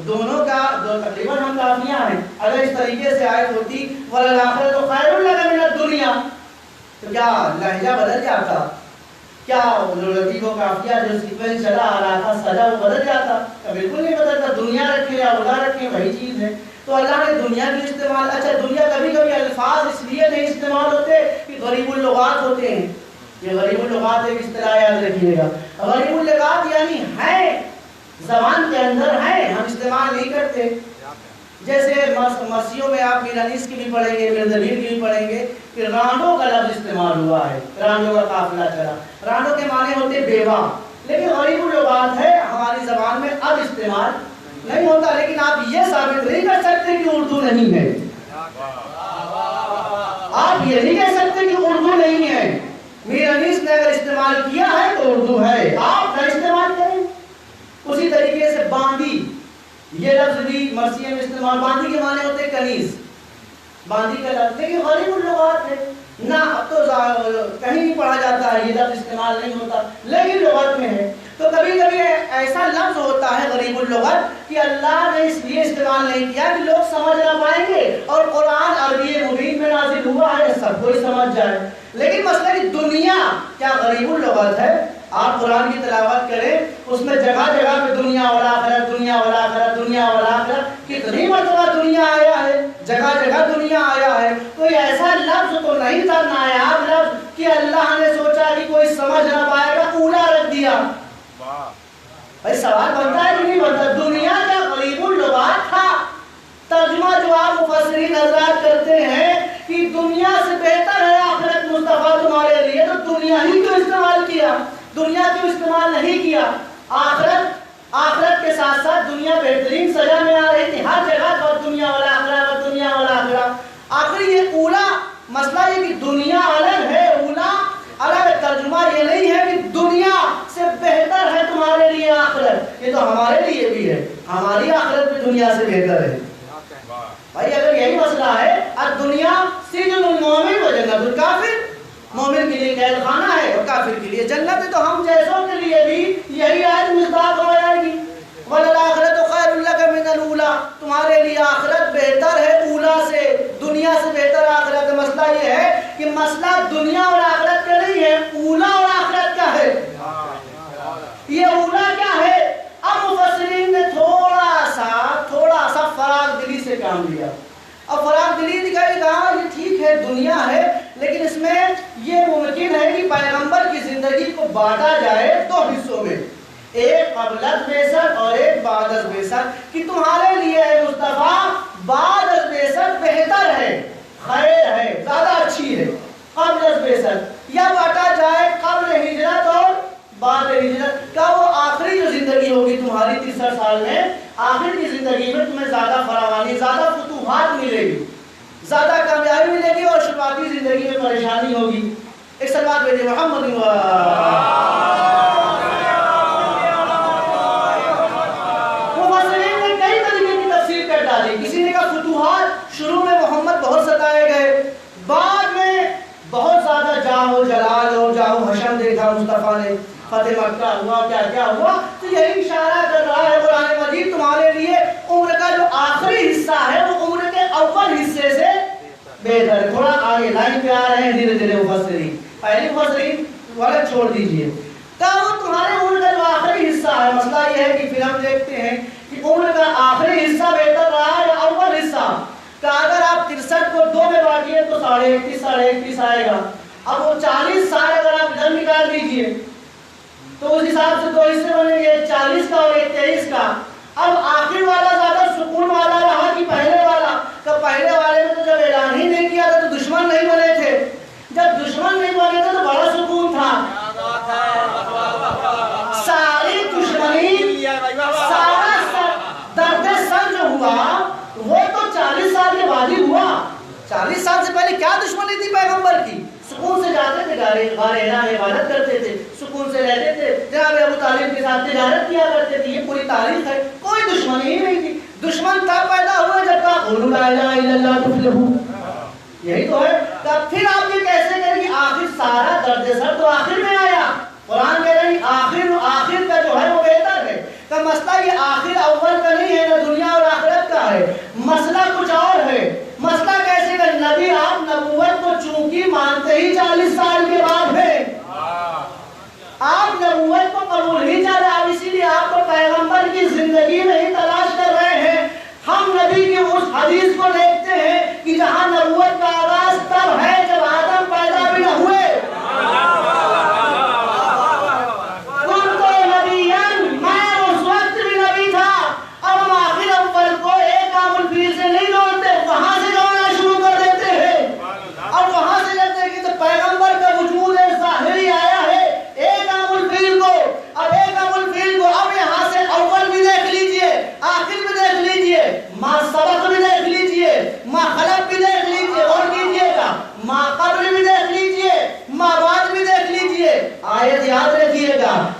دونوں کا تقریباً ہم کافیاں ہیں۔ اگر اس طریقے سے آیت ہوتی وَلَلْآخِرَةُ خَيْرٌ لَكَ مِنَ الدُّنْيَا، تو کیا لہجہ بدل جاتا؟ کیا لغتی کو کافیہ جو سیکوینس چلا آ رہا تھا سجا وہ بدل جاتا؟ بالکل نہیں بدلتا، دنیا رکھے یا اولا رکھے وہی چیز ہے۔ تو اللہ نے دنیا کی استعمال، اچھا دنیا کبھی کبھی الفاظ اس لیے نہیں استعمال ہوتے کہ غریب اللغات ہوتے ہیں، یہ غریب اللغات ایک اصطلاح یاد رکھیے گا، غریب اللغات یعنی ہے زبان کے اندر ہے، ہم استعمال نہیں کرتے۔ جیسے مرثیوں میں آپ میرانیس کی بھی پڑھیں گے، مردبیر کی بھی پڑھیں گے کہ رانڈو کا لفظ استعمال ہوا ہے، رانڈو کا قافلہ چلا، رانڈو کے معنی ہوتے بیوہ، لیکن غریب اللغات ہے ہماری زبان میں اب استعمال نہیں ہوتا، لیکن آپ یہ ثابت نہیں کر سکتے کہ اردو نہیں ہے، آپ یہ نہیں کہہ سکتے کہ اردو نہیں ہے۔ میرانیس نے اگر استعمال کیا ہے تو اردو ہے، آپ نہ استعمال کریں۔ اسی طریقے سے باندی، یہ لفظ بھی مرثیے میں استعمال، باندی کے معنی ہوتے کنیز، باندی کا لفظ، لیکن غریب اللغات ہے نہ، اب تو کہیں نہیں پڑھا جاتا ہے، یہ لفظ استعمال نہیں ہوتا، لیکن لغت میں ہے۔ تو کبھی کبھی ایسا لفظ ہوتا ہے غریب اللغت کہ اللہ نے اس لیے استعمال نہیں کیا کہ لوگ سمجھ نہ پائیں گے، اور قرآن عربی مبین میں نازل ہوا ہے سب کوئی سمجھ جائے، لیکن مسئلہ کہ دنیا کیا غریب اللغت ہے؟ آپ قرآن کی تلاوت کریں، اس میں جگہ جگہ پہ دنیا والآخرت، دنیا والآخرت، دنیا والآخرت، کتنی مرتبہ دنیا آیا ہے، جگہ جگہ دنیا آیا ہے۔ کوئی ایسا لفظ تو نہیں تھا نایاب لفظ کہ اللہ نے سوچا کہ کوئی سمجھ نہ پائے گا اولا رکھ دیا۔ بھائی سوال بنتا ہے کہ نہیں بنتا؟ دنیا کا غریب اللغات تھا، ترجمہ جو آپ مفسرین حضرات کرتے ہیں کہ دنیا سے بہتر ہے آخرت مصطفیٰ تمہارے لیے، تو دنیا ہی کیوں استعمال کیا؟ دنیا کیوں استعمال نہیں کیا؟ آخرت کے ساتھ ساتھ دنیا بہترین سزا میں آ رہی تھی، ہر جگہ پر دنیا والا آخرت، دنیا والا آخرت۔ آخر یہ اولا مسئلہ یہ کہ دنیا الگ ہے، اولا الگ، ترجمہ یہ نہیں ہے کہ دنیا سے بہتر ہے تمہارے دنیا سے بہتر ہے. بھائی اگر یہی مسئلہ ہے اب دنیا سجن المومن و جنت الکافر، مومن کے لیے قید خانہ ہے اور کافر کے لیے جنت ہے، تو ہم جیسوں کے لیے بھی یہی آیت مصداق ہو جائے گی. وَلَلْآخِرَةُ خَيْرٌ لَكَ مِنَ الْأُولَىٰ، تمہارے لیے آخرت بہتر ہے اولا سے، دنیا سے بہتر آخرت. مسئلہ یہ ہے کہ مسئلہ دنیا اور آخرت کا نہیں ہے، اولا اور آخرت کا ہے. یہ اولا کیا ہے؟ اب مفسرین نے تھوڑا سا فراغ دلی سے کام لیا. اب فراغ دلی دکھائی کہا یہ ٹھیک ہے دنیا ہے، لیکن اس میں یہ ممکن ہے کہ پیغمبر کی زندگی کو بانٹا جائے دو حصوں میں، ایک قبل از بعثت اور ایک بعد از بعثت، کہ تمہارے لیے اے مصطفیٰ بعد از بعثت بہتر ہے، خیر ہے، زیادہ اچھی ہے قبل از بعثت، یا بانٹا جائے قبل ہجرت اور بعد ہجرت. کیا وہ آخری جو زندگی ہوگی تمہاری 63 سال میں، آخر کی زندگی میں تمہیں زیادہ فراوانی، زیادہ فتوحات ملے گی، زیادہ کامیابی ملے گی، اور شروعاتی زندگی میں پریشانی ہوگی. ایک سلوات بھیجے محمد. مفسرین نے کئی طریقے کی تفسیر کر ڈالی. کسی نے کہا فتوحات شروع میں محمد بہت ستائے گئے، بعد میں بہت زیادہ جاہ و جلال اور جاہ و حشم دیکھا مصطفیٰ نے، فتح مکہ ہوا، کیا کیا ہوا. تو یہی اشارہ کر رہا ہے قرآن مجید تمہارے لیے عمر کا جو آخری حصہ ہے وہ عمر کے اول حصے سے بہتر ہے. تھوڑا آگے لائن پہ آ رہے ہیں دھیرے دھیرے مفسرین، پہلی مفسرین والا چھوڑ دیجئے. کہ وہ تمہارے عمر کا جو آخری حصہ ہے، مسئلہ یہ ہے کہ پھر ہم دیکھتے ہیں کہ عمر کا آخری حصہ بہتر رہا ہے یا اول حصہ. کہ اگر آپ 63 کو 2 میں بانٹیے تو 31.5 آئے گا. اب وہ 40 سال اگر آپ ادھر نکال دیجئے تو اس حساب سے 2 حصے بنیں گے، 40 کا اور 23 کا. اب آخر والا زیادہ سکون والا رہا کہ پہلے والا؟ کہ پہلے والے میں تو جب اعلان ہی نہیں کیا تھا تو دشمن نہیں بنے تھے، جب دشمن نہیں بنے تھے تو بڑا سکون تھا. ساری دشمنی، سارا درد سر جو ہوا وہ تو 40 سال کے بعد ہی ہوا. 40 سال سے پہلے کیا دشمنی تھی پیغمبر کی؟ سکون سے جاتے تھے، غار حرا میں عبادت کرتے تھے، سکون سے رہتے تھے، جناب ابو طالب کے ساتھ تجارت کیا کرتے تھے. یہ پوری تاریخ ہے، کوئی دشمنی ہی نہیں تھی. دشمن تب پیدا ہوا جب کہا قولوا لا الہ الا اللہ تفلحوا. یہی تو ہے. تب پھر آپ یہ کیسے کریں کہ آخر سارا درد سر تو آخر میں آیا؟ قرآن کہہ رہے ہیں آخر کا جو ہے وہ بہتر ہے. کہ مسئلہ یہ آخر اول کا نہیں ہے، نہ دنیا اور آخرت کا ہے. مسئلہ کچھ اور ہے. مسئلہ کیسے کہ نبی آپ نبوت کو چونکہ مانتے ہی 40 سال کے بعد ہے، آپ نبوت کو قبول ہی چاہتے، آپ اسی لیے آپ کو پیغمبر کی زندگی میں ہی تلاش کر رہے ہیں. ہم نبی کی اس حدیث کو دیکھتے ہیں کہ جہاں نبوت کا آغاز تب ہے جب آدم پیدا بھی نہ ہوئے.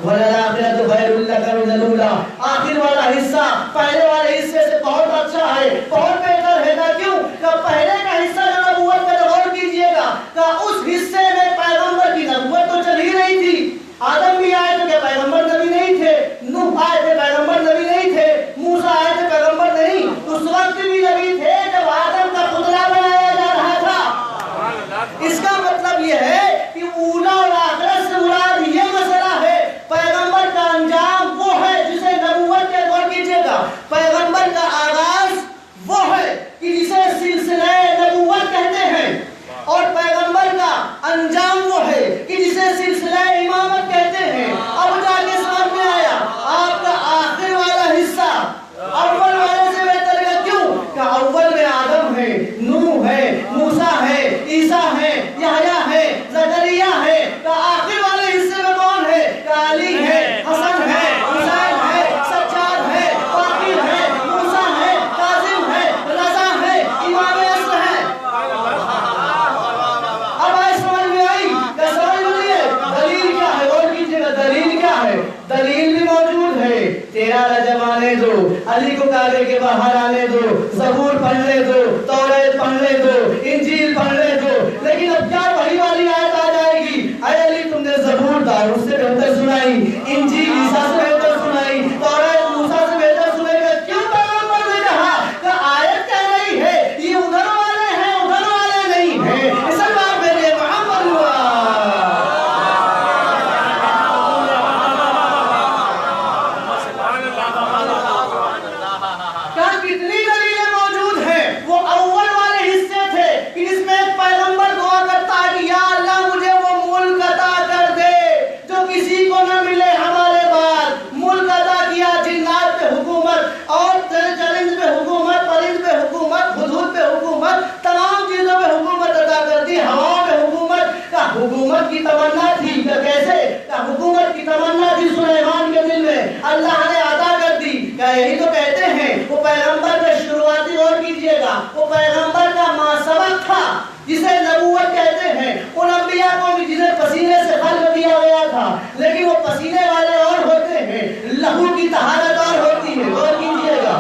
وَلَلْآخِرَةُ خَيْرٌ لَكَ مِنَ الْأُولَىٰ. آخر والا حصہ پہلے والے حصے سے بہت اچھا ہے، بہت بہتر ہے. نا کیوں؟ کہ پہلے کا حصہ جو نبوت کا غور کیجئے گا کہ اس حصے میں پیغمبر کی نبوت تو چل ہی رہی تھی. آدم بھی آئے تو کیا پیغمبر نبی نہیں تھے؟ نوح آئے تھے پیغمبر نبی نہیں تھے؟ موسیٰ آئے تھے پیغمبر نہیں؟ اس وقت بھی نبی تھے جب آدم کا پتلا بنایا جا رہا تھا. اس کا مطلب یہ ہے کہ اولا اور آخرت سے مراد یہ مسئلہ ہے. پیغمبر کا انجام وہ ہے جسے نبوت کے علی کو کہا کہ باہر آنے دو، زبور پڑھنے دو، توریت پڑھنے دو، انجیل پڑھنے دو، لیکن اب کیا وحی والی آیت آ جائے گی، اے علی تم نے زبور داؤد سے بہتر سنائی، انجیل عیسیٰ سے بہتر سنائی، توریت موسیٰ سے بہتر سنائی، کیوں پیغمبر نے کہا کہ آیت کہہ رہی ہے یہ ادھر والے ہیں ادھر والے نہیں ہیں، اصل بات میرے محمد ہوا۔ کتنی دلیلیں موجود ہیں، وہ اول والے حصے تھے کہ جس میں ایک پیغمبر دعا کرتا ہے کہ یا اللہ مجھے وہ ملک عطا کر دے جو کسی کو نہ ملے ہمارے بعد، ملک عطا کیا، جنات پہ حکومت اور چرند پہ حکومت، پرند پہ حکومت، حدود پہ حکومت، تمام چیزوں پہ حکومت عطا کر دی، ہوا پہ حکومت، کا حکومت کی تمنا تھی کہ کیسے، کا حکومت کی تمنا تھی سلیمان کے دل میں، اللہ نے عطا کر دی، کیا یہی تو کہتے ہیں وہ پیغمبر کا شروعاتی اور کیجئے گا، وہ پیغمبر کا ماسبق تھا جسے نبوت کہتے ہیں، ان انبیاء کو بھی جنہیں پسینے سے خلق کیا گیا تھا، لیکن وہ پسینے والے اور ہوتے ہیں، لہو کی طہارت اور ہوتی ہے، اور کیجئے گا،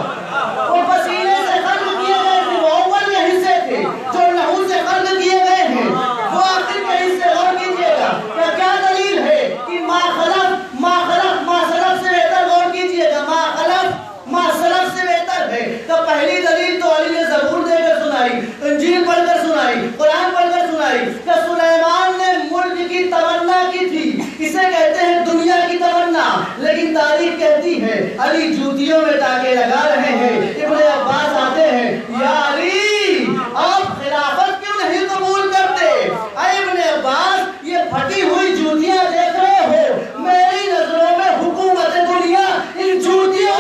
وہ پسینے سے خلق کیے گئے تھے، وہ اول کے حصے تھے، جو لہو سے خلق کیے گئے ہیں، وہ آخر کے حصے، اور کیجئے گا، کیا دلیل ہے کہ ما خلق، ما خلق، ما سلف سے بہتر، اور کیجئے گا، ما خلق، ما سلف سے بہتر ہے، تو پہلی دلیل تو علی نے زبور دے کر سنائی، انجیل پڑھ کر سنائی، قرآن پڑھ کر سنائی، کہ سلیمان نے ملک کی تمنا کی تھی، اسے کہتے ہیں دنیا کی تمنا، لیکن تاریخ کہتی ہے علی جوتیوں میں ٹانکے لگا رہے ہیں، ابن عباس آتے ہیں یا علی آپ خلافت کیوں نہیں قبول کرتے، اے ابن عباس یہ پھٹی ہوئی جوتیاں دیکھ رہے ہو، میری نظروں میں حکومت دنیا ان جوتیوں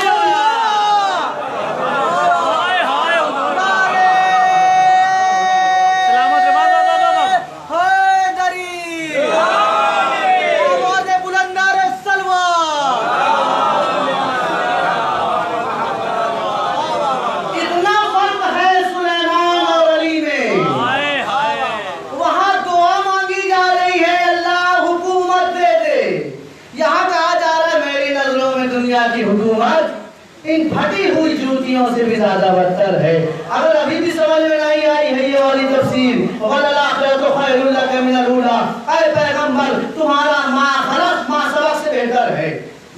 کی حکومت ان پھٹی ہوئی جوتیوں سے بھی زیادہ بدتر ہے۔ اگر ابھی بھی سمجھ میں نہیں آئی ہے یہ والی تفسیر، وَلَلْآخِرَةُ خَيْرٌ لَكَ مِنَ الْأُولَىٰ، اے پیغمبر تمہارا ما خلق ما سبق سے بہتر ہے،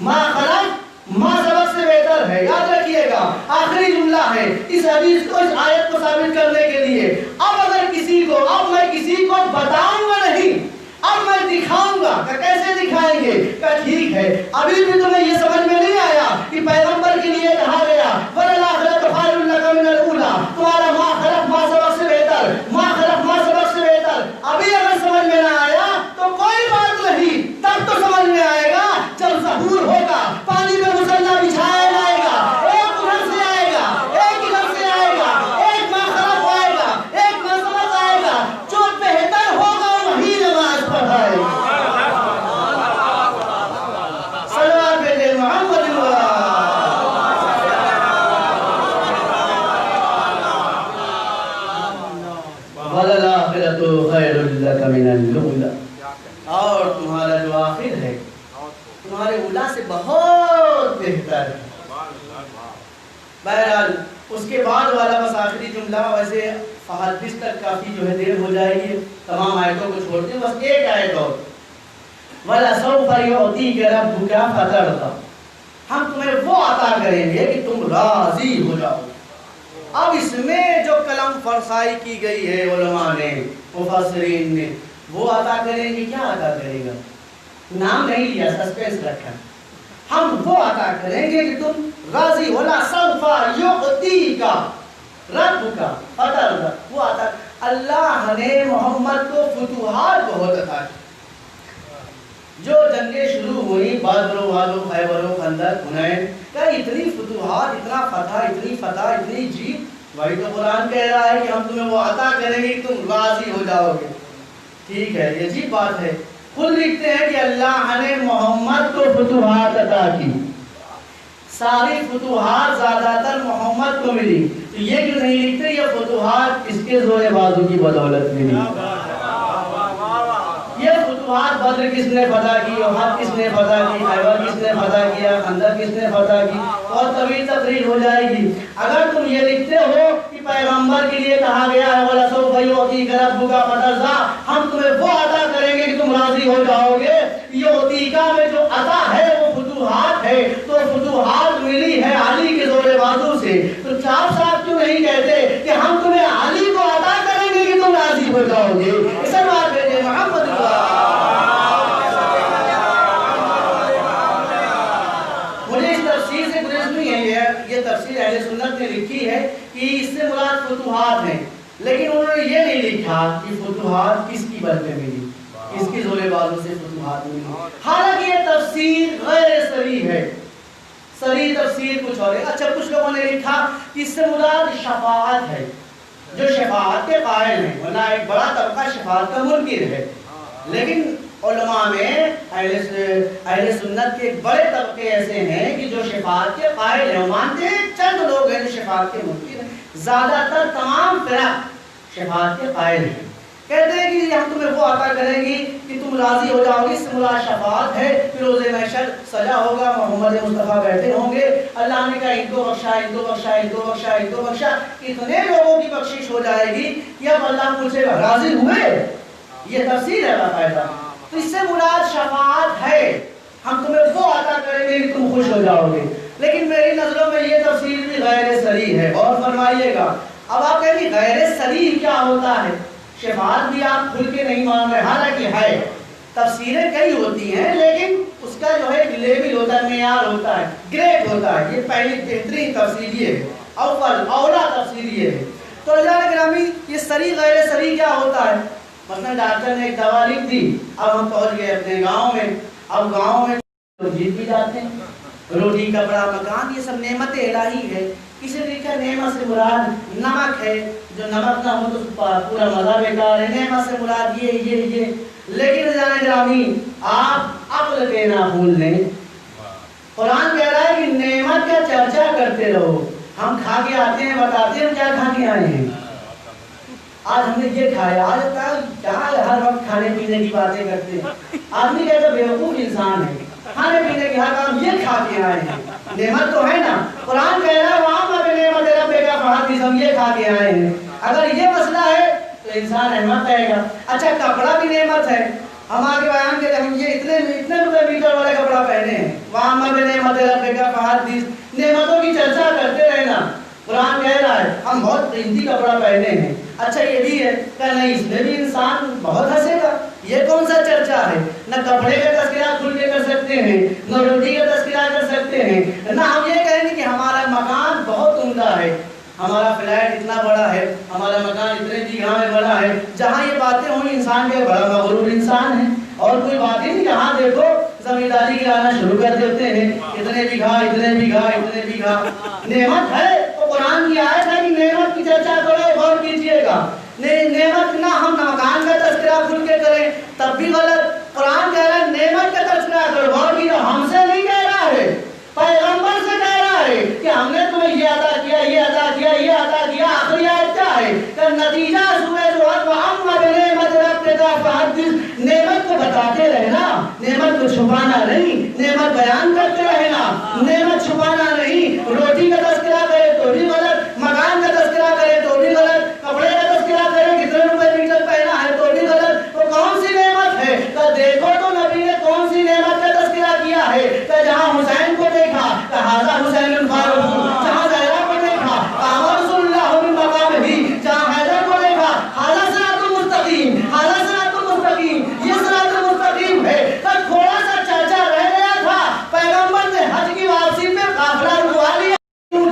ما خلق ما سبق سے بہتر ہے، یاد رکھیے گا، آخری جملہ ہے اس حدیث کو، اس آیت کو ثابت کرنے کے لیے۔ اب اگر کسی کو، اب میں کسی کو بتاؤں گا نہیں، اب میں دکھاؤں گا، کہ کیسے دکھائیں گے، کہ ٹھیک ہے ابھی بھی تمہیں یہ سمجھ میں نہیں آیا کہ پیغمبر کے لیے کہا گیا وَلَلْآخِرَةُ خَيْرٌ لَكَ مِنَ الْأُولَىٰ، تمہارا ما خلق ما سبق سے بہتر، ما خلق ما سبق سے بہتر، ابھی اگر سمجھ میں نہ آیا تو کوئی بات نہیں، تب تو سمجھ میں آئے گا جب ظہور ہوگا، پانی میں مصلی بچھایا جائے گا، ایک ادھر سے آئے گا، ایک ادھر سے آئے گا، ایک ما خلق آئے گا، ایک ما سبق آئے گا، جو بہتر ہوگا وہی نماز پڑھائے گا۔ صلوات بھیجے محمد وَلَلْآخِرَةُ خَيْرٌ لَكَ مِنَ الْأُولَىٰ، اور تمہارا جو آخر ہے تمہارے اولا سے بہت بہتر ہے۔ بہرحال اس کے بعد والا بس آخری جملہ، ویسے حدیث تک کافی جو ہے دیر ہو جائے گی، تمام آیتوں کو چھوڑ دیں، بس ایک آیت اور، وَلَسَوْفَ يُعْطِيكَ رَبُّكَ فَتَرْضَىٰ، ہم تمہیں وہ عطا کریں گے کہ تم راضی ہو جاؤ۔ اب اس میں جو قلم فرسائی کی گئی ہے علماء نے، مفسرین نے، وہ عطا کریں گے، کیا عطا کرے گا، نام نہیں لیا، سسپینس رکھا، ہم وہ عطا کریں گے کہ تم راضی ہو، لَسَوْفَ يُعْطِيكَ رَبُّكَ فَتَرْضَىٰ، وہ عطا، اللہ نے محمد کو فتوحات بہت عطا کی، جو جنگیں شروع ہوئی، بدر و احد و خیبر و خندق، حنین، کہ اتنی فتوحات، اتنا فتح، اتنی جیت، وہی تو قرآن کہہ رہا ہے کہ ہم تمہیں وہ عطا کریں گے کہ تم راضی ہو جاؤ گے۔ ٹھیک ہے، یہ عجیب بات ہے، خود لکھتے ہیں کہ اللہ نے محمد کو فتوحات عطا کی، ساری فتوحات زیادہ تر محمد کو ملی، تو یہ کیوں نہیں لکھتے یہ فتوحات اس کے زور بازو کی بدولت ملی، یہ فتوحات فتوحات بدر کس نے فتح کی، احد کس نے فتح کی، خیبر کس نے فتح کیا، خندق کس نے فتح کی، اور طویل تقریر ہو جائے گی۔ اگر تم یہ لکھتے ہو کہ پیغمبر کے لیے کہا گیا ہے وَلَسَوْفَ يُعْطِيكَ رَبُّكَ فَتَرْضَىٰ، ہم تمہیں وہ عطا کریں گے کہ تم راضی ہو جاؤ گے، یعطیکا میں جو عطا ہے وہ فتوحات ہے، تو فتوحات ملی ہے علی کے زور بازو سے، تو صاف صاف کیوں نہیں کہتے کہ ہم تمہیں علی کو عطا کریں گے کہ تم راضی ہو جاؤ گے؟ اسے بات بھیجے محمد مجھے اس تفسیر سے گریز نہیں ہے، یہ تفسیر اہل سنت نے لکھی ہے کہ اس سے مراد فتوحات ہیں، لیکن انہوں نے یہ نہیں لکھا کہ فتوحات کس کی بل پہ ملی، کس کی زور بازو سے فتوحات ملی۔ حالانکہ یہ تفسیر غیر صریح ہے، صریح تفسیر کچھ اور ہے۔ اچھا کچھ لوگوں نے لکھا کہ اس سے مراد شفاعت ہے، جو شفاعت کے قائل ہیں، ورنہ ایک بڑا طبقہ شفاعت کا منکر ہے، لیکن علماء میں اہل سنت کے ایک بڑے طبقے ایسے ہیں کہ جو شفاعت کے قائل ہیں، مانتے ہیں چند لوگ ہیں جو شفاعت کے منکر ہیں، زیادہ تر تمام فرق شفاعت کے قائل ہیں، کہتے ہیں کہ ہم تمہیں وہ عطا کریں گی کہ تم راضی ہو جاؤ گی، اس سے مراد شفاعت ہے، پھر روز محشر سجا ہوگا، محمد مصطفیٰ بیٹھے ہوں گے، اللہ نے کہا ان کو بخشا، ان کو بخشا، ان کو بخشا، ان کو بخشا، اتنے لوگوں کی بخشش ہو جائے گی کہ اب اللہ پوچھے گا راضی ہوئے؟ یہ تفسیر ہے باقاعدہ۔ تو اس سے مراد شفاعت ہے، ہم تمہیں وہ عطا کریں گے کہ تم خوش ہو جاؤ گے، لیکن میری نظروں میں یہ تفسیر بھی غیر صریح ہے، اور فرمائیے گا۔ اب آپ کہیں گے غیر صریح کیا ہوتا ہے؟ شفاعت بھی آپ کھل کے نہیں مان رہے، حالانکہ ہے، تفسیریں کئی ہوتی ہیں، لیکن اس کا جو ہے ایک لیول ہوتا ہے، معیار ہوتا ہے، گریڈ ہوتا ہے، یہ پہلی بہترین تفسیر یہ ہے، اول اولا تفسیر یہ ہے۔ تو عزیزان گرامی، یہ صریح غیر صریح کیا ہوتا ہے؟ مثلا ڈاکٹر نے ایک دوا لکھ دی، اب ہم پہنچ گئے اپنے گاؤں میں، اب گاؤں میں تو جیت بھی جاتے ہیں، روٹی کپڑا مکان یہ سب نعمت الہی ہے، کسی نے لکھا نعمت سے مراد نمک ہے، جو نمک نہ ہو تو پورا مزہ بیکار ہے، نعمت سے مراد یہ، لیکن عزیزان گرامی آپ عقل کے نہ بھول لیں، قرآن کہہ رہا ہے کہ نعمت کا چرچا کرتے رہو، ہم کھا کے آتے ہیں بتاتے ہیں کیا کھا کے آئے ہیں، آج ہم نے یہ کھایا، آج کیا ہر وقت کھانے پینے کی باتیں کرتے ہیں، آدمی کہتا بیوقوف انسان ہے، کھانے پینے کے ہر کام یہ کھا کے آئے ہیں، نعمت تو ہے نا، قرآن کہہ رہا ہے وہاں پر نعمت رب کا فحدث، ہم یہ کھا کے آئے ہیں، اگر یہ مسئلہ ہے تو انسان احمد کہے گا۔ اچھا کپڑا بھی نعمت ہے، ہم آگے بیان کریں ہم یہ اتنے روپے میٹر والے کپڑا پہنے ہیں، وہاں پر نعمت رب کا فحدث، نعمتوں کی چرچا کرتے رہنا، قرآن کہہ رہا ہے ہم بہت قیمتی کپڑا پہنے ہیں، اچھا یہ بھی ہے کہ نہیں اس میں بھی انسان بہت ہنسے گا، یہ کون سا چرچا ہے؟ نہ کپڑے کا تذکرہ کھل کے کر سکتے ہیں، نہ روٹی کا تذکرہ کر سکتے ہیں، نہ ہم یہ کہیں گے کہ ہمارا مکان بہت عمدہ ہے، ہمارا فلیٹ اتنا بڑا ہے، ہمارا مکان اتنے بیگھہ میں بڑا ہے، جہاں یہ باتیں ہوئی انسان کے بڑا مغرور انسان ہے، اور کوئی بات ہی نہیں، جہاں دیکھو زمینداری گرانا شروع کر دیتے ہیں، اتنے بیگھہ اتنے بیگھہ اتنے بیگھہ، نعمت ہے تو قرآن کی آیت ہے کہ نعمت کی چرچا کرو، غور کیجئے گا، نعمت نہ ہم مکان کا تذکرہ کھل کے کریں تب بھی غلط، قرآن کہہ رہا ہے نعمت کا تذکرہ کرو، غور کیجئے، ہم سے نہیں کہہ رہا ہے، پیغمبر سے کہہ رہا ہے کہ ہم نے تمہیں یہ عطا کیا، یہ عطا کیا، یہ عطا کیا، آخری آیت کیا ہے کہ نتیجہ سورہ زہر وَأَمَّا بِنِعْمَتِ رَبِّكَ فَحَدِّثْ، نعمت کو بتاتے رہنا، نعمت کو چھپانا نہیں، نعمت بیان کرتے رہنا، نعمت چھپانا نہیں، روٹی کا تذکرہ کرے تو بھی غلط، مکان کا تذکرہ کرے تو بھی غلط، کپڑے کا تذکرہ کرے کتنے روپے میٹر پہنا ہے تو بھی غلط، تو کون سی نعمت ہے؟ کہ دیکھو تو نبی نے کون سی نعمت کا تذکرہ کیا ہے، کہ جہاں حسین کو دیکھا کہ ھذا حسین الفاروق، جہاں زہرا کو دیکھا کہ رسول اللہ من مقامہ، جہاں حیدر کو دیکھا ھذا صراط المستقیم، ھذا صراط المستقیم، یہ صراط المستقیم ہے، کہ تھوڑا سا چرچا رہ گیا تھا، پیغمبر نے حج کی واپسی میں قافلہ رکوا لیا،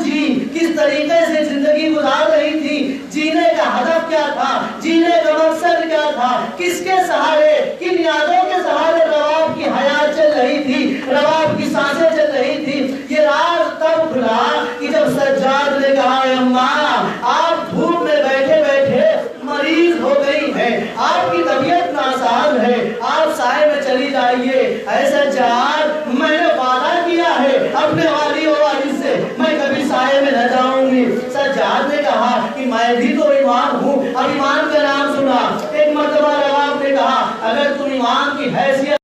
جی کس طریقے سے زندگی گزار رہی تھی، جینے کا ہدف کیا تھا، جینے کا مقصد کیا تھا، کس کے سہارے، کن یادوں کے سہارے رباب کی حیات چل رہی تھی، رباب کی سانسیں چل رہی تھی، یہ راز تب کھلا کہ جب سجاد نے کہا اے اماں آپ دھوپ میں بیٹھے بیٹھے مریض ہو گئی ہیں، آپ کی طبیعت ناساز ہے، آپ سائے میں چلی جائیے، اے سجاد میں نے وعدہ کیا ہے اپنے والی و والد سے میں کبھی سائے میں نہ جاؤں گی، سجاد نے کہا کہ میں بھی تو ایمان ہوں، اب ایمان کا